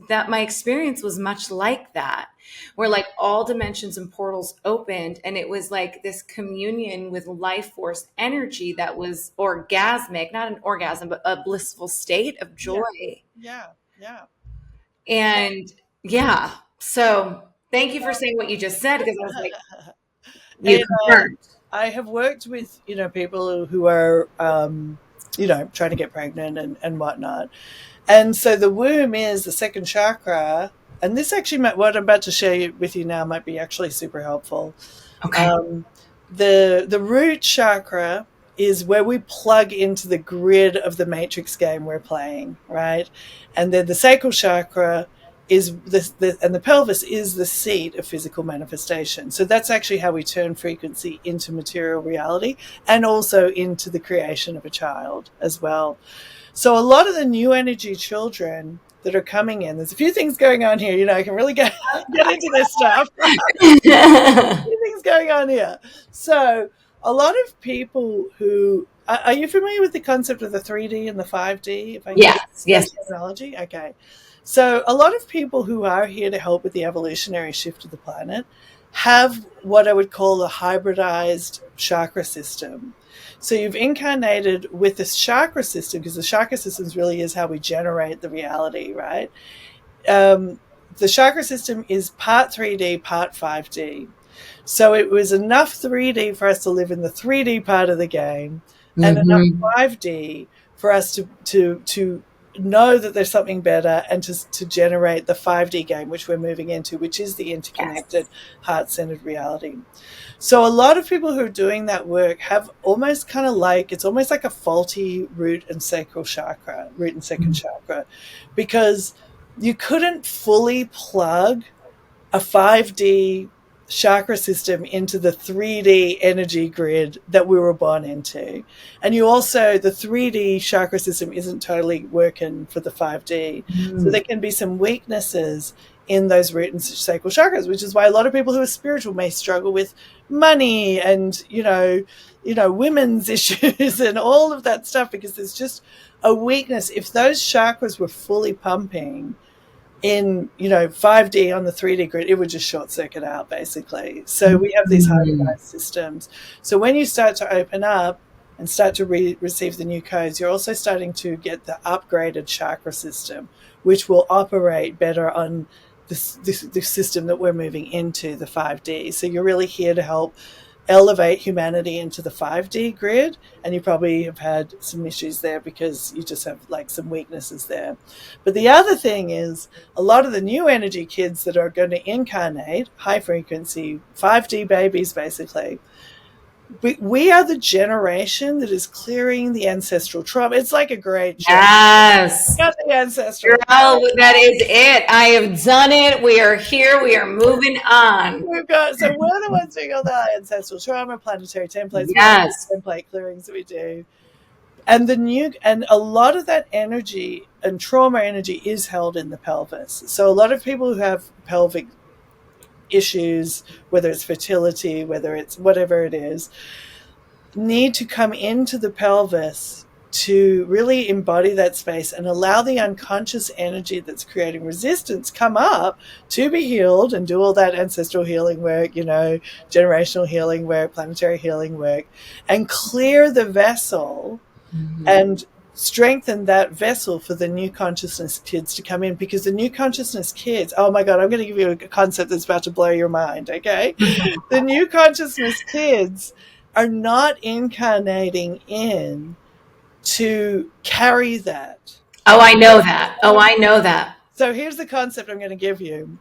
that my experience was much like that, where like all dimensions and portals opened, and it was like this communion with life force energy that was orgasmic, not an orgasm, but a blissful state of Yeah. joy. Yeah. Yeah. And yeah, so thank you for saying what you just said because I was like, you And confirmed. I have worked with, people who are, trying to get pregnant and whatnot. And so the womb is the second chakra. And this actually, what I'm about to share with you now might be actually super helpful. Okay. Um, the root chakra is where we plug into the grid of the matrix game we're playing, right? And then the sacral chakra is and the pelvis is the seat of physical manifestation. So that's actually how we turn frequency into material reality and also into the creation of a child as well. So a lot of the new energy children that are coming in, there's a few things going on here. I can really get into this stuff. Things going on here. So, a lot of people who are you familiar with the concept of the 3D and the 5D? If I can use Yes, yes. those terminology, okay. So, a lot of people who are here to help with the evolutionary shift of the planet have what I would call a hybridized chakra system. So you've incarnated with this chakra system because the chakra systems really is how we generate the reality, right? The chakra system is part 3D, part 5D. So it was enough 3D for us to live in the 3D part of the game and enough Mm-hmm. 5D for us to know that there's something better and to generate the 5D game, which we're moving into, which is the interconnected, Yes. heart-centered reality. So a lot of people who are doing that work have almost kind of like, it's almost like a faulty root and second chakra, because you couldn't fully plug a 5D chakra system into the 3D energy grid that we were born into. And you also, the 3D chakra system isn't totally working for the 5D. So Mm. there can be some weaknesses in those root and sacral chakras, which is why a lot of people who are spiritual may struggle with money and, women's issues and all of that stuff, because there's just a weakness. If those chakras were fully pumping, in 5D on the 3D grid, it would just short circuit out basically. So we have these Mm. hybridized systems. So when you start to open up and start to receive the new codes, you're also starting to get the upgraded chakra system, which will operate better on this system that we're moving into, the 5D. So you're really here to help elevate humanity into the 5D grid, and you probably have had some issues there because you just have like some weaknesses there. But the other thing is, a lot of the new energy kids that are going to incarnate, high frequency 5D babies basically, we are the generation that is clearing the ancestral trauma. It's like a great job. Yes. Got the ancestral Girl, that is it. I have done it. We are here. We are moving on. so we're the ones doing all the ancestral trauma, planetary templates. We have Yes. template clearings that we do. And a lot of that energy and trauma energy is held in the pelvis. So a lot of people who have pelvic issues, whether it's fertility, whether it's whatever it is, need to come into the pelvis to really embody that space and allow the unconscious energy that's creating resistance come up to be healed and do all that ancestral healing work, generational healing work, planetary healing work, and clear the vessel Mhm. and strengthen that vessel for the new consciousness kids to come in. Because the new consciousness kids, oh my God, I'm going to give you a concept that's about to blow your mind, okay? The new consciousness kids are not incarnating in to carry that. Oh, I know that. Oh, I know that. So here's the concept I'm going to give you.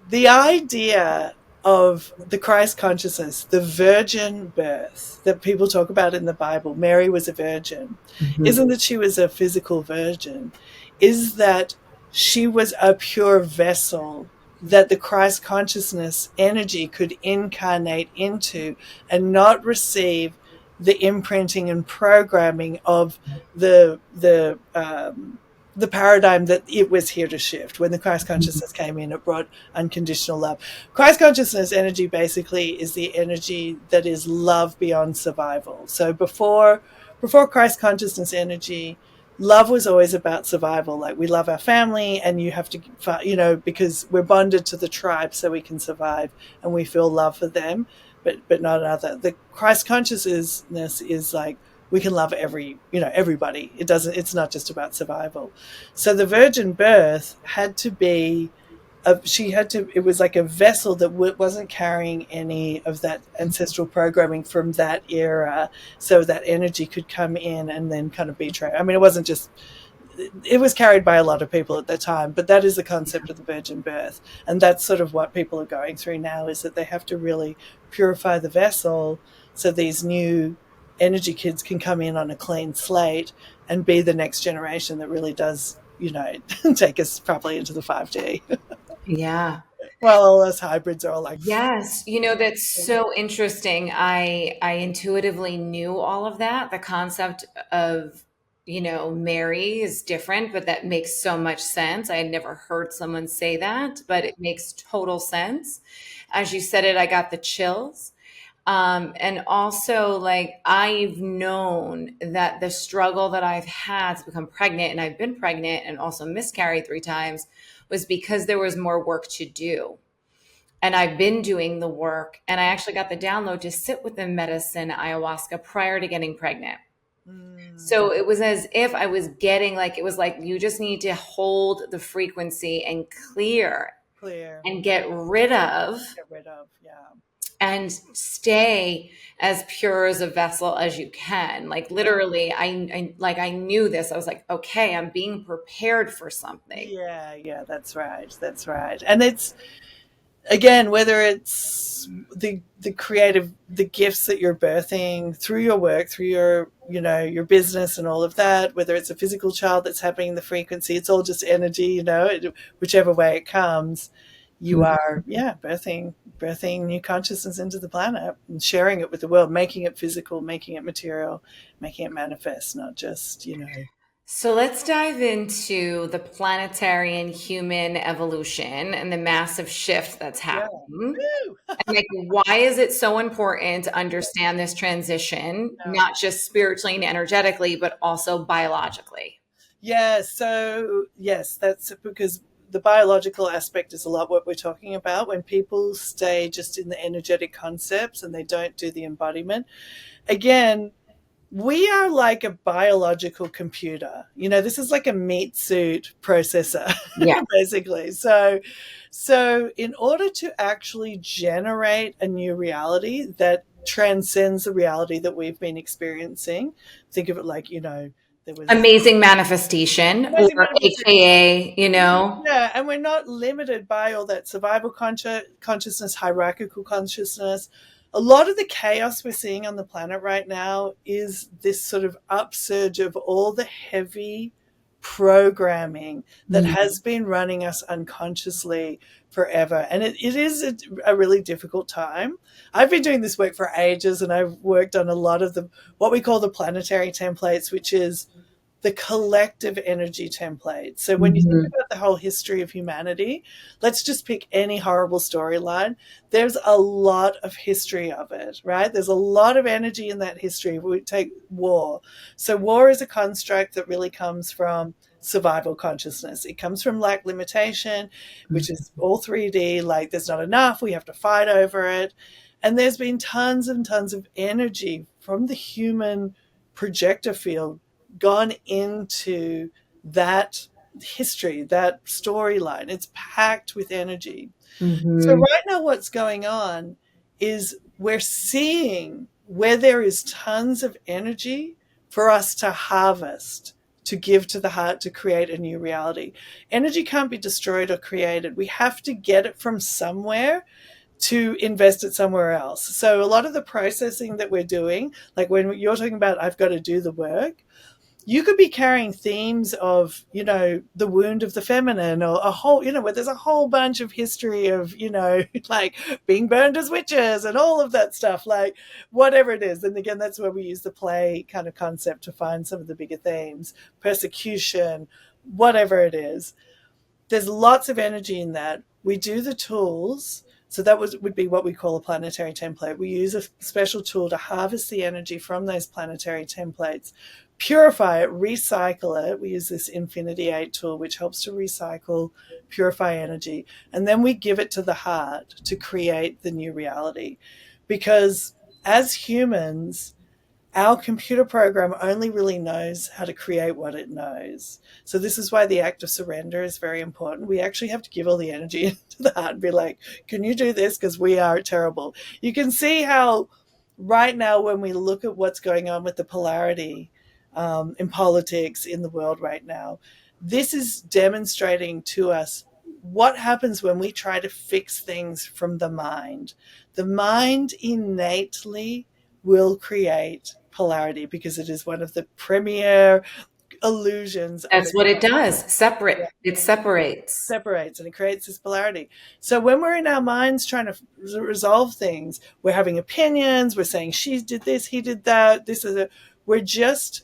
The idea of the Christ consciousness, the virgin birth that people talk about in the Bible, Mary was a virgin, Mhm. isn't that she was a physical virgin, is that she was a pure vessel that the Christ consciousness energy could incarnate into and not receive the imprinting and programming of the paradigm that it was here to shift. When the Christ consciousness came in, it brought unconditional love. Christ consciousness energy basically is the energy that is love beyond survival. So before Christ consciousness energy, love was always about survival. Like, we love our family, and you have to, because we're bonded to the tribe so we can survive, and we feel love for them, but not other. The Christ consciousness is like, we can love everybody. It's not just about survival. So the virgin birth had to be it was like a vessel that wasn't carrying any of that ancestral programming from that era, so that energy could come in and then kind of be I mean, it wasn't just, it was carried by a lot of people at the time, but that is the concept of the virgin birth. And that's sort of what people are going through now, is that they have to really purify the vessel so these new energy kids can come in on a clean slate and be the next generation that really does, take us properly into the 5D. Yeah. Well, all those hybrids are all like, Yes, that's so interesting. I intuitively knew all of that. The concept of, Mary is different, but that makes so much sense. I had never heard someone say that, but it makes total sense. As you said it, I got the chills. And also, like, I've known that the struggle that I've had to become pregnant, and I've been pregnant and also miscarried 3 times, was because there was more work to do. And I've been doing the work, and I actually got the download to sit with the medicine ayahuasca prior to getting pregnant. mm, So it was as if I was getting, like, it was like, you just need to hold the frequency and clear clear, and get rid of get rid of, yeah. and stay as pure as a vessel as you can. Like, Yeah. literally, I knew this. I was like, okay, I'm being prepared for something. Yeah, yeah, that's right. That's right. And it's, again, whether it's the gifts that you're birthing through your work, through your business and all of that, whether it's a physical child that's happening, the frequency, it's all just energy, whichever way it comes, you are, yeah, birthing new consciousness into the planet and sharing it with the world, making it physical, making it material, making it manifest, not just. So let's dive into the planetary and human evolution and the massive shift that's Yeah. happening. Woo! And, like, why is it so important to understand this transition, No. not just spiritually and energetically, but also biologically? Yeah, so yes, that's because the biological aspect is a lot what we're talking about. When people stay just in the energetic concepts and they don't do the embodiment, again, we are like a biological computer. This is like a meat suit processor, Yeah. basically. So in order to actually generate a new reality that transcends the reality that we've been experiencing, think of it like, there was Amazing manifestation, or amazing manifestation. AKA, Yeah, and we're not limited by all that survival consciousness, hierarchical consciousness. A lot of the chaos we're seeing on the planet right now is this sort of upsurge of all the heavy programming that has been running us unconsciously forever. And it is a really difficult time. I've been doing this work for ages, and I've worked on a lot of what we call the planetary templates, which is the collective energy template. So when you think Mhm. about the whole history of humanity, let's just pick any horrible storyline. There's a lot of history of it, right? There's a lot of energy in that history. We take war. So war is a construct that really comes from survival consciousness. It comes from lack limitation, which is all 3D, like there's not enough, we have to fight over it. And there's been tons and tons of energy from the human projector field gone into that history, that storyline. It's packed with energy. So, Mhm. right now, what's going on is we're seeing where there is tons of energy for us to harvest, to give to the heart, to create a new reality. Energy can't be destroyed or created. We have to get it from somewhere to invest it somewhere else. So, a lot of the processing that we're doing, like when you're talking about, I've got to do the work, you could be carrying themes of, the wound of the feminine, or a whole, where there's a whole bunch of history of, like being burned as witches and all of that stuff, like whatever it is. And again, that's where we use the play kind of concept to find some of the bigger themes, persecution, whatever it is. There's lots of energy in that. We do the tools. So that would be what we call a planetary template. We use a special tool to harvest the energy from those planetary templates, purify it, recycle it. We use this Infinity 8 tool, which helps to recycle, purify energy. And then we give it to the heart to create the new reality. Because as humans, our computer program only really knows how to create what it knows. So this is why the act of surrender is very important. We actually have to give all the energy into the heart and be like, can you do this? Because we are terrible. You can see how right now when we look at what's going on with the polarity in politics in the world right now, this is demonstrating to us what happens when we try to fix things from the mind. The mind innately will create polarity because it is one of the premier illusions of That's it. what it does. Separate. It separates. Separates and it creates this polarity. So when we're in our minds trying to resolve things, we're having opinions, we're saying she did this, he did that, this is a, we're just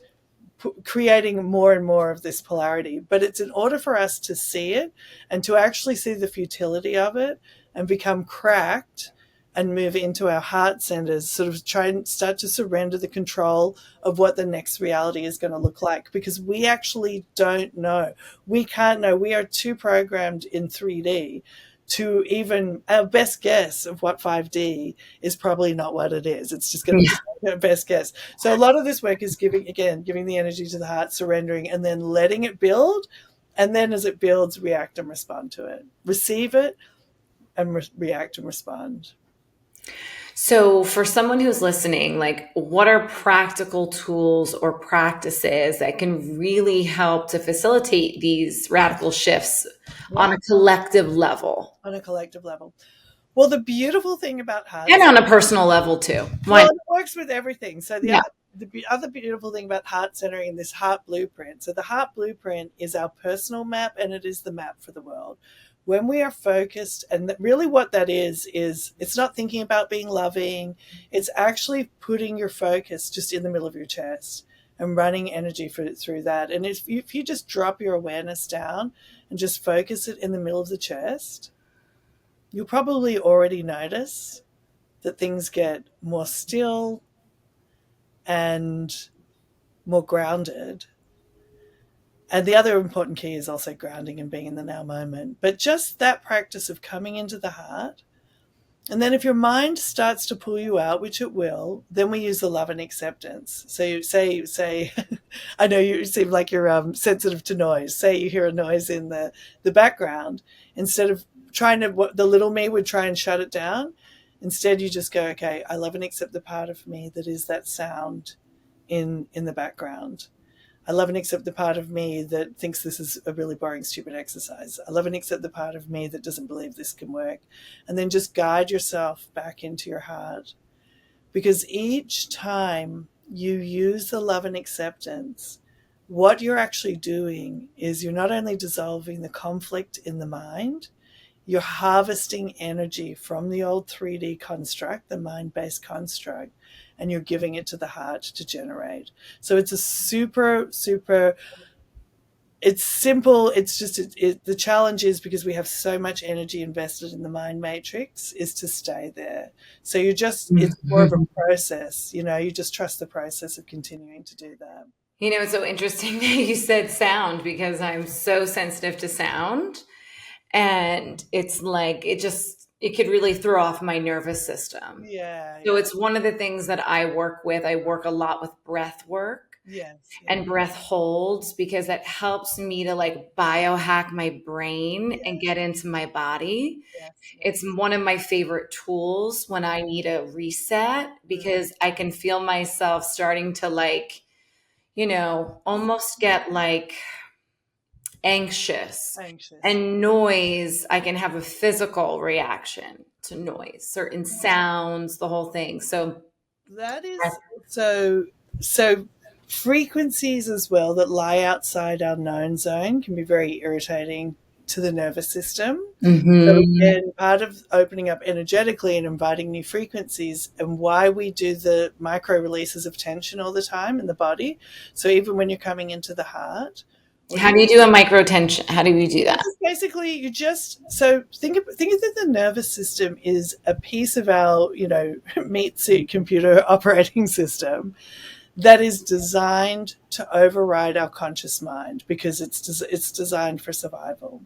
creating more and more of this polarity. But it's in order for us to see it and to actually see the futility of it and become cracked and move into our heart centers, sort of try and start to surrender the control of what the next reality is going to look like, because we actually don't know. We can't know. We are too programmed in 3D to even our best guess of what 5D is probably not what it is. It's just going to be our best guess. So a lot of this work is giving the energy to the heart, surrendering, and then letting it build. And then as it builds, react and respond to it. Receive it and react and respond. So, for someone who's listening, like, what are practical tools or practices that can really help to facilitate these radical shifts on a collective level? On a collective level. Well, the beautiful thing about heart And on a personal level, too. well, it works with everything. So Yeah. the other beautiful thing about heart centering and this heart blueprint. So the heart blueprint is our personal map, and it is the map for the world. When we are focused, and really what that is it's not thinking about being loving. It's actually putting your focus just in the middle of your chest and running energy through that. And if you just drop your awareness down and just focus it in the middle of the chest, you'll probably already notice that things get more still and more grounded. And the other important key is also grounding and being in the now moment. But just that practice of coming into the heart. And then if your mind starts to pull you out, which it will, then we use the love and acceptance. So you say, I know you seem like you're sensitive to noise. Say you hear a noise in the background. Instead of trying to, the little me would try and shut it down. Instead, you just go, okay, I love and accept the part of me that is that sound in the background. I love and accept the part of me that thinks this is a really boring, stupid exercise. I love and accept the part of me that doesn't believe this can work. And then just guide yourself back into your heart. Because each time you use the love and acceptance, what you're actually doing is you're not only dissolving the conflict in the mind, you're harvesting energy from the old 3D construct, the mind-based construct, and you're giving it to the heart to generate. So it's a super, it's simple. It's just, the challenge is, because we have so much energy invested in the mind matrix, is to stay there. So it's more of a process, you just trust the process of continuing to do that. It's so interesting that you said sound, because I'm so sensitive to sound. And it's like, it could really throw off my nervous system. Yeah. So it's one of the things that I work with. I work a lot with breath work. Yes. And breath holds, because that helps me to like biohack my brain and get into my body. Yes. It's one of my favorite tools when I need a reset, because I can feel myself starting to like, almost get like anxious. And noise, I can have a physical reaction to noise, certain sounds, the whole thing. So that is so frequencies as well that lie outside our known zone can be very irritating to the nervous system. So again, part of opening up energetically and inviting new frequencies, and why we do the micro releases of tension all the time in the body. So even when you're coming into the heart, how do you do a micro tension? How do we do that? Basically, you just think of that the nervous system is a piece of our meat suit computer operating system that is designed to override our conscious mind, because it's designed for survival.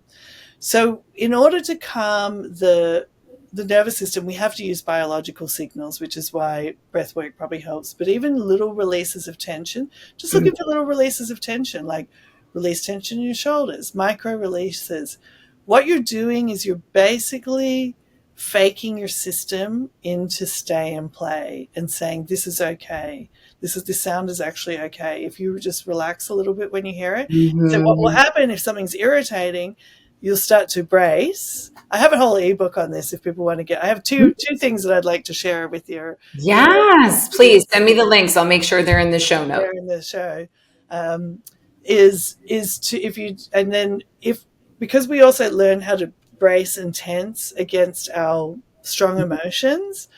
So in order to calm the the nervous system, we have to use biological signals, which is why breath work probably helps. But even little releases of tension, just looking for little releases of tension, like release tension in your shoulders, micro releases. What you're doing is you're basically faking your system into stay and play and saying, this is okay. This sound is actually okay. If you just relax a little bit when you hear it. So what will Mm-hmm. happen if something's irritating, you'll start to brace. I have a whole ebook on this if people want to get. I have two things that I'd like to share with your Yes, please send me the links. I'll make sure they're in the show notes. there in the show. Um, is to if you and then if because we also learn how to brace and tense against our strong emotions,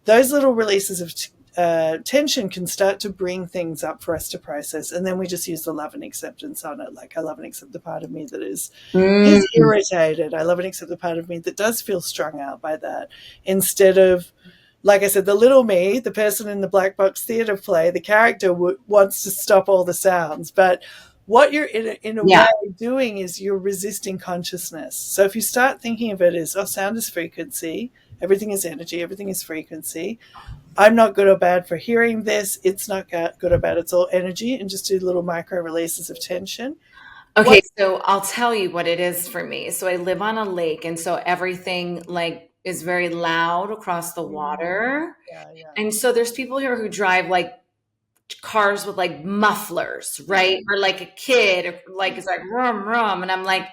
those little releases of tension can start to bring things up for us to process, and then we just use the love and acceptance on it. Like, I love and accept the part of me that is Mm. irritated. I love and accept the part of me that does feel strung out by that, instead of, like I said, the little me, the person in the black box theater play, the character wants to stop all the sounds, but what you're in a way Yeah. doing is you're resisting consciousness. So if you start thinking of it as, oh, sound is frequency, everything is energy, everything is frequency. I'm not good or bad for hearing this. It's not good or bad. It's all energy, and just do little micro releases of tension. Okay, What? so I'll tell you what it is for me. So I live on a lake, and so everything like is very loud across the water. Yeah, yeah, And so there's people here who drive like cars with like mufflers, yeah, right? Or like a kid, or like it's like rum rum, and I'm like,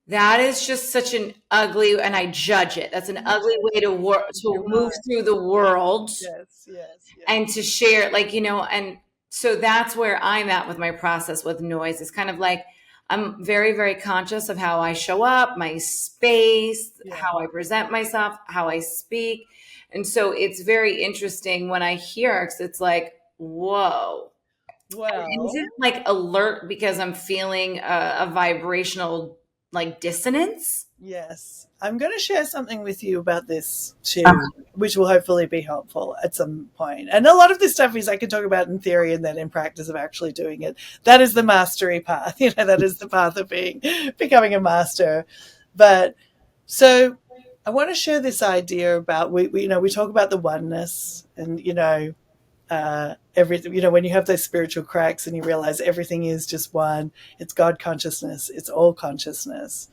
that is just such an ugly, and I judge it. That's an ugly way to work to you're move right. through the world Yes, yes, yes, and to share, like, and so that's where I'm at with my process with noise. It's kind of like I'm very, very conscious of how I show up, my space, yeah. how I present myself, how I speak. And so it's very interesting when I hear it, 'cause it's like, whoa. Is Well, it like alert because I'm feeling a vibrational like dissonance? yes. I'm going to share something with you about this too, which will hopefully be helpful at some point. And a lot of this stuff is I can talk about in theory and then in practice of actually doing it. That is the mastery path. That is the path of becoming a master. But so I want to share this idea about we talk about the oneness, and everything, when you have those spiritual cracks and you realize everything is just one. It's God consciousness. It's all consciousness.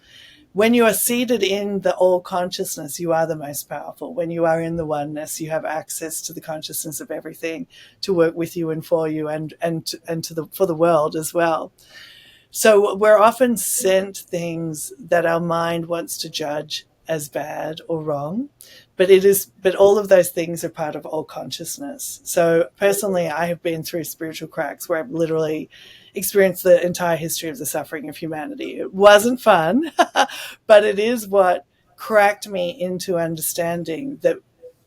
When you are seated in the all consciousness, you are the most powerful. When you are in the oneness, you have access to the consciousness of everything to work with you and for you, and for the world as well. So we're often sent things that our mind wants to judge as bad or wrong, but all of those things are part of all consciousness. So personally, I have been through spiritual cracks where I've literally experienced the entire history of the suffering of humanity. It wasn't fun, but it is what cracked me into understanding that,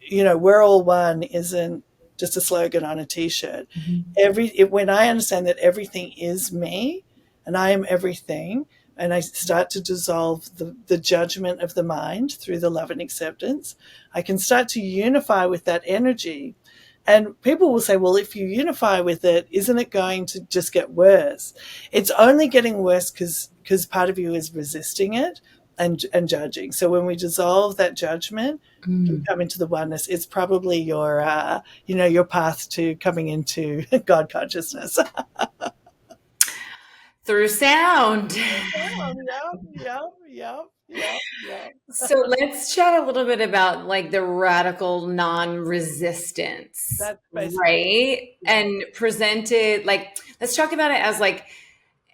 we're all one isn't just a slogan on a t-shirt. When I understand that everything is me and I am everything, and I start to dissolve the judgment of the mind through the love and acceptance, I can start to unify with that energy. And people will say, well, if you unify with it, isn't it going to just get worse? It's only getting worse because part of you is resisting it and judging. So when we dissolve that judgment, you come into the oneness. It's probably your path to coming into God consciousness. Through sound. Yep, yep, yep, yep, yep. So let's chat a little bit about like the radical non-resistance, That's basically, right? yeah, And presented like, let's talk about it as like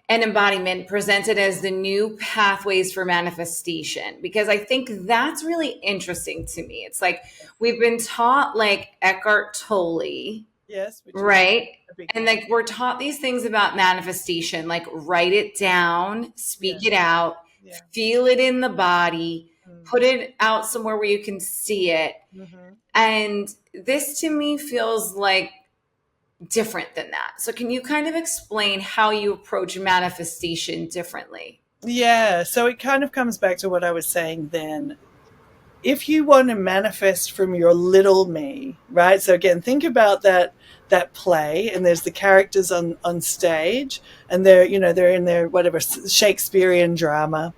an embodiment presented as the new pathways for manifestation, because I think that's really interesting to me. It's like we've been taught like Eckhart Tolle, yes, which is right? a big And one. like we're taught these things about manifestation, like write it down, Yeah, speak it out, yeah. feel it in the body, Mm. put it out somewhere where you can see it. Hmm. And this to me feels like different than that. So can you kind of explain how you approach manifestation differently? Yeah, so it kind of comes back to what I was saying then. If you want to manifest from your little me, right? So again, think about that play, and there's the characters on stage, and they're in their whatever Shakespearean drama.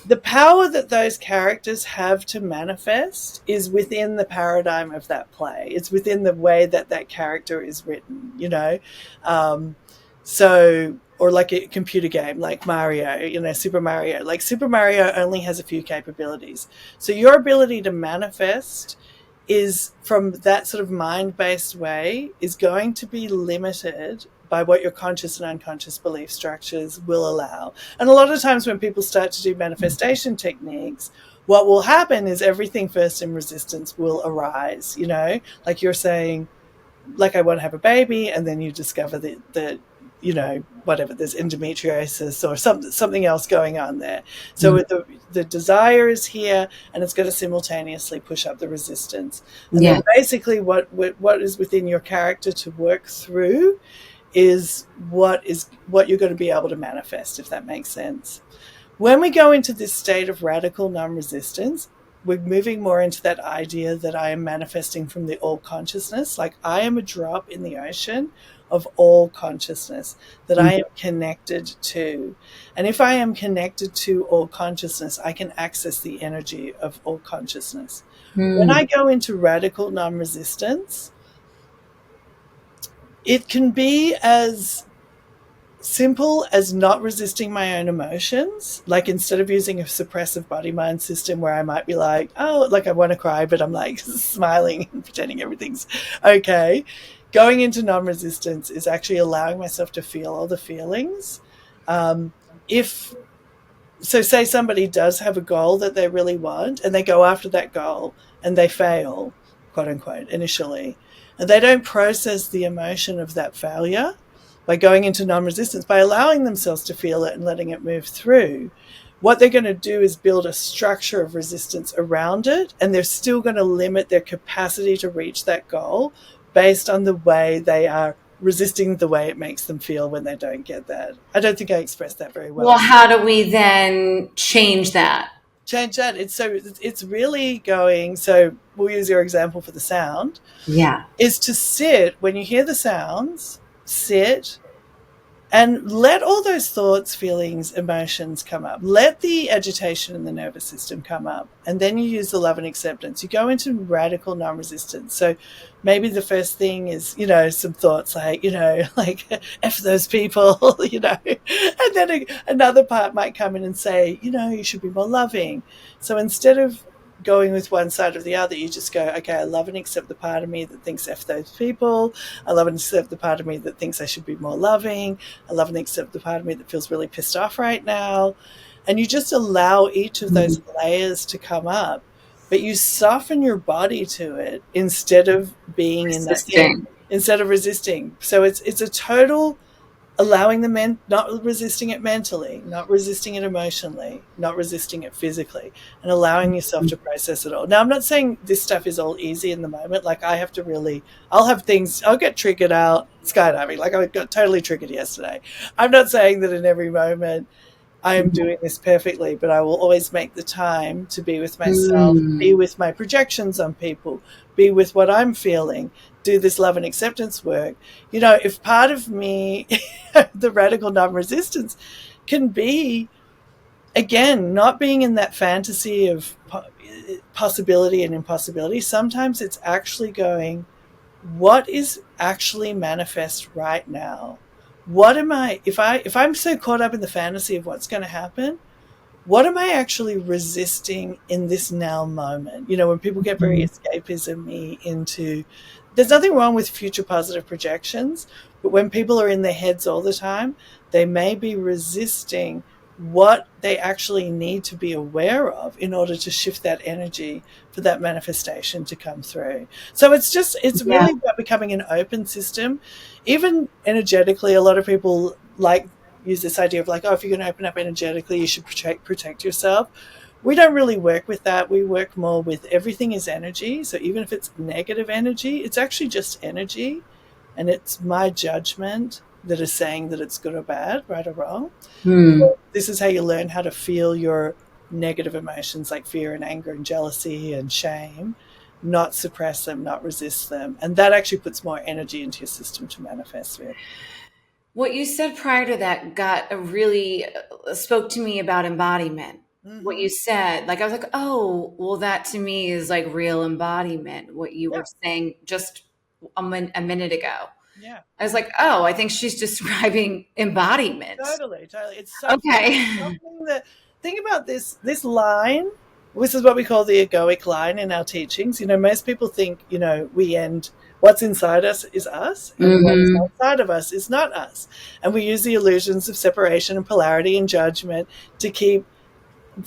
the power that those characters have to manifest is within the paradigm of that play. It's within the way that that character is written, you know. Um, so, or like a computer game like Mario, you know, Super Mario. Like Super Mario only has a few capabilities. So your ability to manifest is from that sort of mind-based way is going to be limited by what your conscious and unconscious belief structures will allow. And a lot of times when people start to do manifestation techniques, what will happen is everything first in resistance will arise, you know, like you're saying, like I want to have a baby, and then you discover that you know, whatever, there's endometriosis or something else going on there. So the desire is here, and it's going to simultaneously push up the resistance. And then Yeah. basically what is within your character to work through is what you're going to be able to manifest, if that makes sense. When we go into this state of radical non-resistance, we're moving more into that idea that I am manifesting from the all consciousness. Like I am a drop in the ocean of all consciousness that I am connected to. And if I am connected to all consciousness, I can access the energy of all consciousness. When Mm. I go into radical non resistance, it can be as simple as not resisting my own emotions. Like instead of using a suppressive body mind system where I might be like, oh, like I want to cry, but I'm like smiling and pretending everything's okay. Going into non resistance is actually allowing myself to feel all the feelings. If so, say somebody does have a goal that they really want and they go after that goal and they fail, quote unquote, initially, and they don't process the emotion of that failure by going into non resistance, by allowing themselves to feel it and letting it move through, what they're going to do is build a structure of resistance around it, and they're still going to limit their capacity to reach that goal based on the way they are resisting the way it makes them feel when they don't get that. I don't think I expressed that very Well, well. how do we then change that? Change that. It's really going. So we'll use your example for the sound. Yeah. Is to sit when you hear the sounds. Sit and let all those thoughts, feelings, emotions come up. Let the agitation in the nervous system come up. And then you use the love and acceptance. You go into radical non resistance. So maybe the first thing is, you know, some thoughts like, you know, like, F those people, you know. And then another part might come in and say, you know, you should be more loving. So instead of going with one side or the other, you just go, okay, I love and accept the part of me that thinks F those people. I love and accept the part of me that thinks I should be more loving. I love and accept the part of me that feels really pissed off right now. And you just allow each of those layers to come up, but you soften your body to it instead of being in that, Resisting. instead of resisting. So it's a total allowing not resisting it mentally, not resisting it emotionally, not resisting it physically, and allowing yourself to process it all. Now, I'm not saying this stuff is all easy in the moment. Like I have to really, I'll have things, I'll get triggered out skydiving. Like I got totally triggered yesterday. I'm not saying that in every moment I am doing this perfectly, but I will always make the time to be with myself, be Mm. with my projections on people, be with what I'm feeling, do this love and acceptance work. You know, if part of me, the radical non resistance, can be, again, not being in that fantasy of possibility and impossibility, sometimes it's actually going, what is actually manifest right now? What am I, if I'm so caught up in the fantasy of what's going to happen, what am I actually resisting in this now moment? You know, when people get very escapism into, there's nothing wrong with future positive projections, but when people are in their heads all the time, they may be resisting what they actually need to be aware of in order to shift that energy for that manifestation to come through. So it's Yeah. really about becoming an open system. Even energetically, a lot of people like use this idea of like, oh, if you're going to open up energetically, you should protect yourself. We don't really work with that. We work more with everything is energy. So even if it's negative energy, it's actually just energy. And it's my judgment that is saying that it's good or bad, right or wrong. Hmm. This is how you learn how to feel your negative emotions like fear and anger and jealousy and shame, not suppress them, not resist them. And that actually puts more energy into your system to manifest with. What you said prior to that got a really spoke to me about embodiment. what you Mm-hmm. said, like I was like, oh, well, that to me is like real embodiment. What you were Yeah. saying just a minute ago. Yeah. I was like, oh, I think she's describing embodiment. Totally, totally. It's Okay. softening the. Think about this line. This is what we call the egoic line in our teachings. Most people think, we end what's inside us is us, and what's Hmm. outside of us is not us. And we use the illusions of separation and polarity and judgment to keep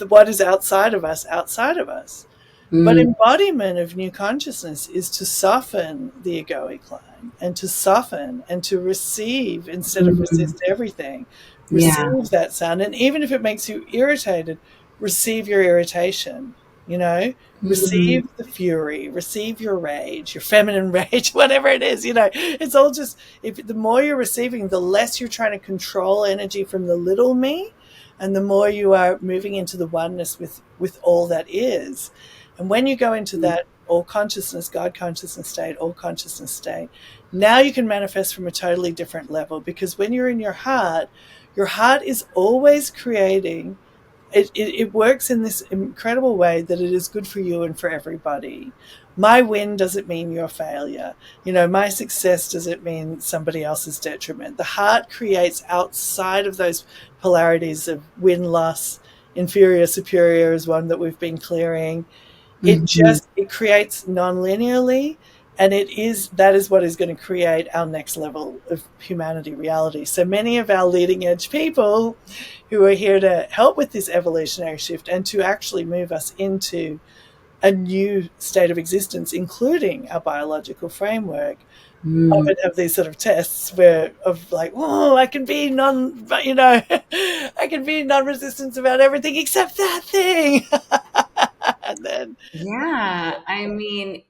what is outside of us outside of us. But Mm. embodiment of new consciousness is to soften the egoic line and to soften and to receive instead of Mhm. resist everything. Yeah. Receive that sound. And even if it makes you irritated, receive your irritation, you know, Mhm. receive the fury, receive your rage, your feminine rage, whatever it is, it's all just, if the more you're receiving, the less you're trying to control energy from the little me, and the more you are moving into the oneness with all that is. And when you go into that all consciousness, God consciousness state, all consciousness state, now you can manifest from a totally different level, because when you're in your heart is always creating. It works in this incredible way that it is good for you and for everybody. My win doesn't mean your failure. My success doesn't mean somebody else's detriment. The heart creates outside of those polarities of win loss, inferior superior is one that we've been clearing. Mhm. It creates non-linearly, and that is what is going to create our next level of humanity reality. So many of our leading edge people who are here to help with this evolutionary shift and to actually move us into a new state of existence, including our biological framework, Mm. often have these sort of tests where of like, oh, I can be I can be non-resistant about everything except that thing. And then Yeah. I mean,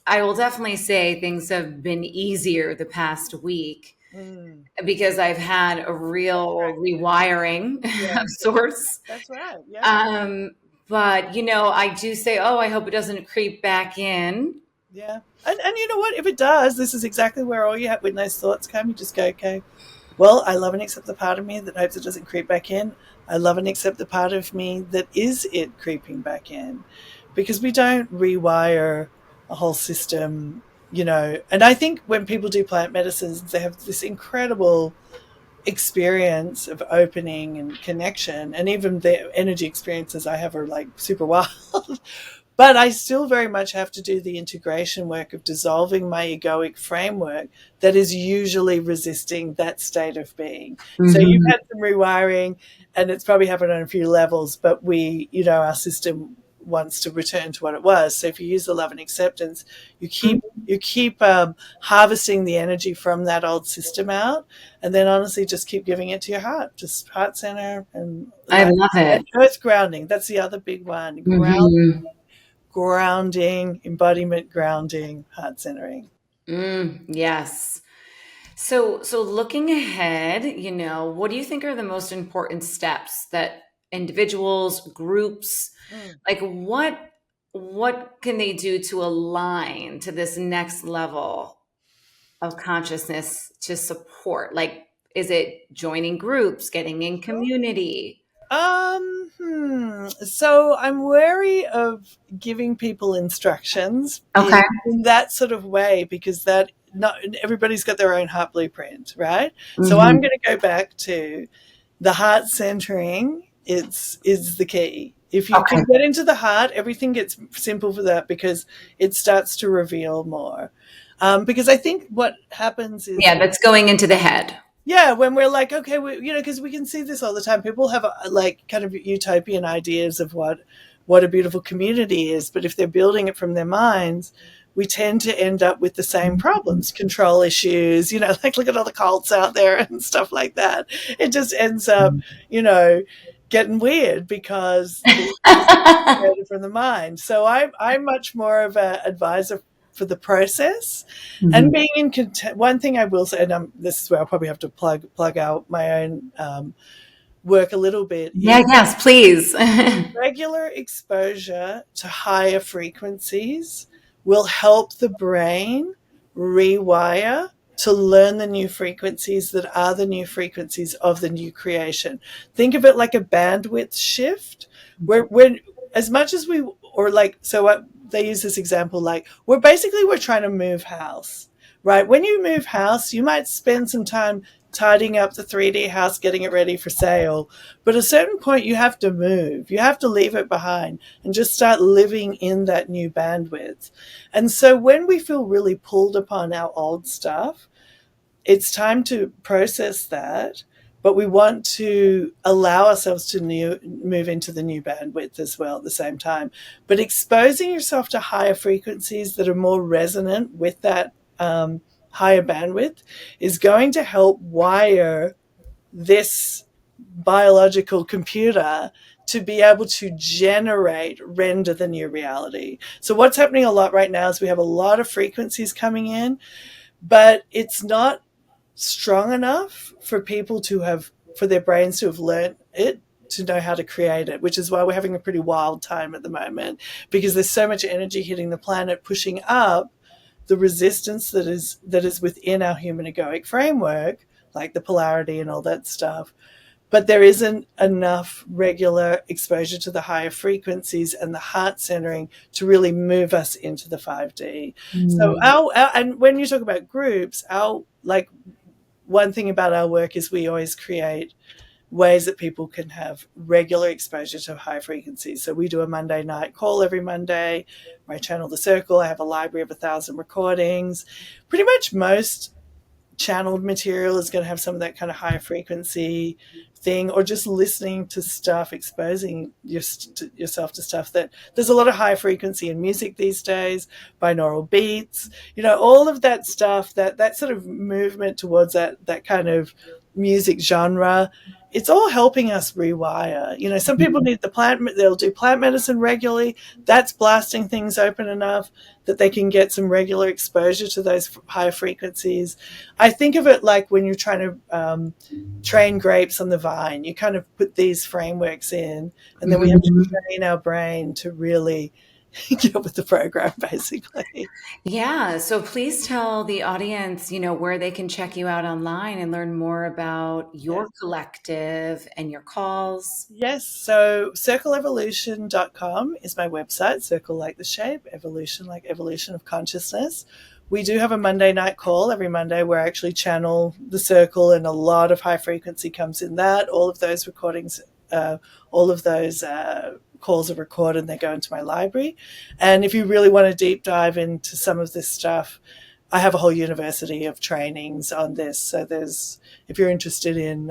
I will definitely say things have been easier the past week mm, because I've had a real rewiring yeah, of sorts. that's right. Yeah. Um, but I do say, oh, I hope it doesn't creep back in. Yeah. And you know what? If it does, this is exactly where all you have when those thoughts come, you just go, okay, well, I love and accept the part of me that hopes it doesn't creep back in. I love and accept the part of me that is it creeping back in. Because we don't rewire a whole system. And I think when people do plant medicines, they have this incredible experience of opening and connection. And even the energy experiences I have are like super wild. But I still very much have to do the integration work of dissolving my egoic framework that is usually resisting that state of being. So you've Mhm. had some rewiring, and it's probably happened on a few levels, but our system wants to return to what it was. So if you use the love and acceptance, you keep harvesting the energy from that old system out, and then honestly just keep giving it to your heart, just heart center and I like love and it. earth grounding. That's the other big one. Hmm. Grounding, embodiment grounding, heart centering. Yes. So looking ahead, what do you think are the most important steps that individuals, groups, Mm. like what can they do to align to this next level of consciousness to support? Like, is it joining groups, getting in Sure. community? So I'm wary of giving people instructions Okay. in that sort of way, because that not everybody's got their own heart blueprint, right? So I'm Hmm. going to go back to the heart centering. Is the key. If you Okay. can get into the heart, everything gets simple for that, because it starts to reveal more. Because I think what happens is, Yeah, that's going into the head. yeah, when we're like, okay, because we can see this all the time. People have like kind of utopian ideas of what a beautiful community is, but if they're building it from their minds, we tend to end up with the same problems, control issues. Like look at all the cults out there and stuff like that. It just ends up, you know, getting weird because this is created from the mind. So I'm much more of an advisor for the process and Mhm. being in content. One thing I will say, and this is where I'll probably have to plug out my own work a little bit, Yeah, is yes, please. regular exposure to higher frequencies will help the brain rewire to learn the new frequencies that are the new frequencies of the new creation. Think of it like a bandwidth shift where when as much as we or like so what they use this example like we're trying to move house, right? When you move house, you might spend some time tidying up the 3D house, getting it ready for sale. But at a certain point, you have to move. You have to leave it behind and just start living in that new bandwidth. And so when we feel really pulled upon our old stuff, it's time to process that. But we want to allow ourselves to move into the new bandwidth as well at the same time. But exposing yourself to higher frequencies that are more resonant with that higher bandwidth is going to help wire this biological computer to be able to render the new reality. So what's happening a lot right now is we have a lot of frequencies coming in, but it's not strong enough for for their brains to have learned it to know how to create it, which is why we're having a pretty wild time at the moment, because there's so much energy hitting the planet, pushing up the resistance that is within our human egoic framework, like the polarity and all that stuff. But there isn't enough regular exposure to the higher frequencies and the heart centering to really move us into the 5D. So and when you talk about groups, our like one thing about our work is we always create ways that people can have regular exposure to high frequencies. So we do a Monday night call every Monday where I channel the circle. I have a library of 1,000 recordings. Pretty much most channeled material is going to have some of that kind of high frequency thing, or just listening to stuff, exposing yourself to stuff that there's a lot of high frequency in music these days, binaural beats, all of that stuff, that sort of movement towards that kind of music genre. It's all helping us rewire. Some people need they'll do plant medicine regularly. That's blasting things open enough that they can get some regular exposure to those higher frequencies. I think of it like when you're trying to train grapes on the vine. You kind of put these frameworks in, and then we have to train our brain to really get with the program, basically. Yeah. So please tell the audience, where they can check you out online and learn more about your collective and your calls. Yes. So circleevolution.com is my website. Circle like the shape, evolution like evolution of consciousness. We do have a Monday night call every Monday where I actually channel the circle, and a lot of high frequency comes in that. All of those recordings, all of those calls are recorded and they go into my library. And if you really want to deep dive into some of this stuff, I have a whole university of trainings on this. So if you're interested in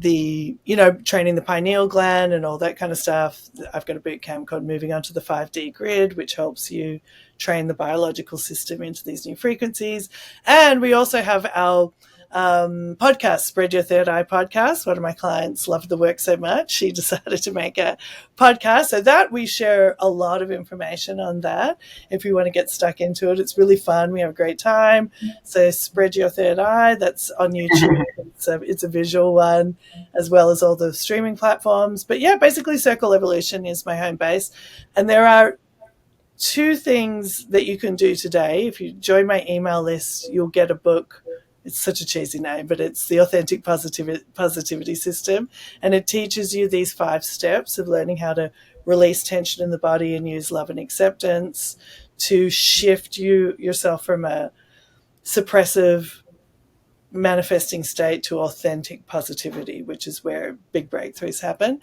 training the pineal gland and all that kind of stuff, I've got a boot camp called Moving Onto the 5D Grid, which helps you train the biological system into these new frequencies. And we also have our podcast, Spread Your Third Eye podcast. One of my clients loved the work so much, she decided to make a podcast. So that we share a lot of information on that. If you want to get stuck into it, it's really fun. We have a great time. So Spread Your Third Eye, that's on YouTube. It's a visual one, as well as all the streaming platforms. But yeah, basically Circle Evolution is my home base. And there are two things that you can do today. If you join my email list, you'll get a book. It's such a cheesy name, but it's the Authentic Positivity System. And it teaches you these 5 steps of learning how to release tension in the body and use love and acceptance to shift yourself from a suppressive manifesting state to authentic positivity, which is where big breakthroughs happen.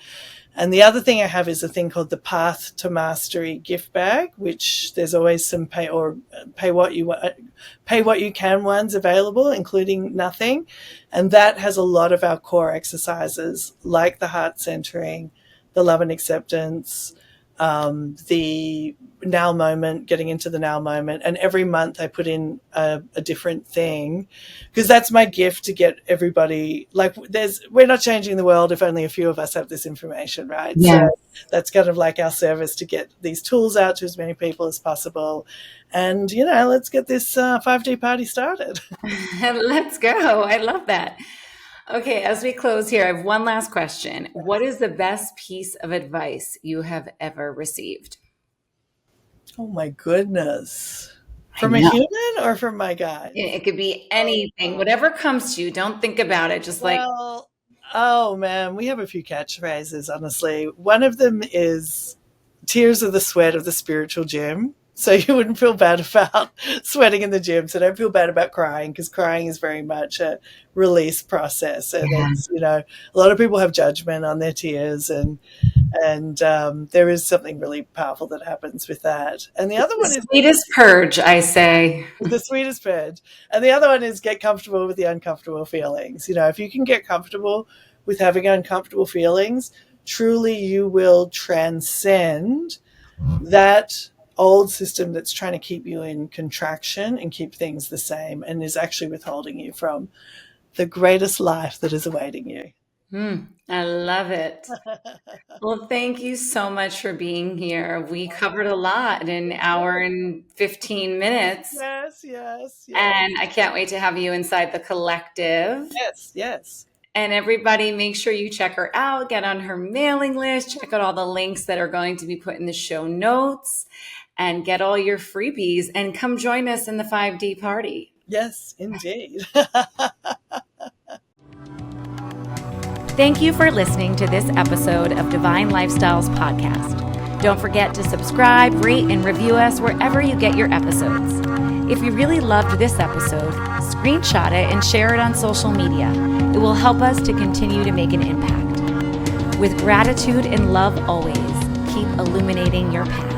And the other thing I have is a thing called the Path to Mastery gift bag, which there's always some pay what you can ones available, including nothing. And that has a lot of our core exercises like the heart centering, the love and acceptance, the now moment, getting into the now moment. And every month I put in a different thing, because that's my gift to get everybody, we're not changing the world if only a few of us have this information, right? Yeah. So that's kind of like our service, to get these tools out to as many people as possible. And, let's get this 5D party started. Let's go. I love that. Okay, as we close here, I have one last question. What is the best piece of advice you have ever received? Oh my goodness. I From a know. human or from my guides? It could be anything, whatever comes to you. Don't think about it. Just like, Well, oh man, we have a few catchphrases, honestly. One of them is tears are the sweat of the spiritual gym. So you wouldn't feel bad about sweating in the gym. So don't feel bad about crying, because crying is very much a release process. And yeah, it's, a lot of people have judgment on their tears, and there is something really powerful that happens with that. And the other the one is sweetest purge, I say. the sweetest purge. And the other one is get comfortable with the uncomfortable feelings. If you can get comfortable with having uncomfortable feelings, truly you will transcend that old system that's trying to keep you in contraction and keep things the same, and is actually withholding you from the greatest life that is awaiting you. I love it. Well, thank you so much for being here. We covered a lot in an hour and 15 minutes. Yes, yes, yes. And I can't wait to have you inside the collective. Yes, yes. And everybody, make sure you check her out, get on her mailing list, check out all the links that are going to be put in the show notes, and get all your freebies, and come join us in the 5D party. Yes, indeed. Thank you for listening to this episode of Divine Lifestyles Podcast. Don't forget to subscribe, rate, and review us wherever you get your episodes. If you really loved this episode, screenshot it and share it on social media. It will help us to continue to make an impact. With gratitude and love always, keep illuminating your path.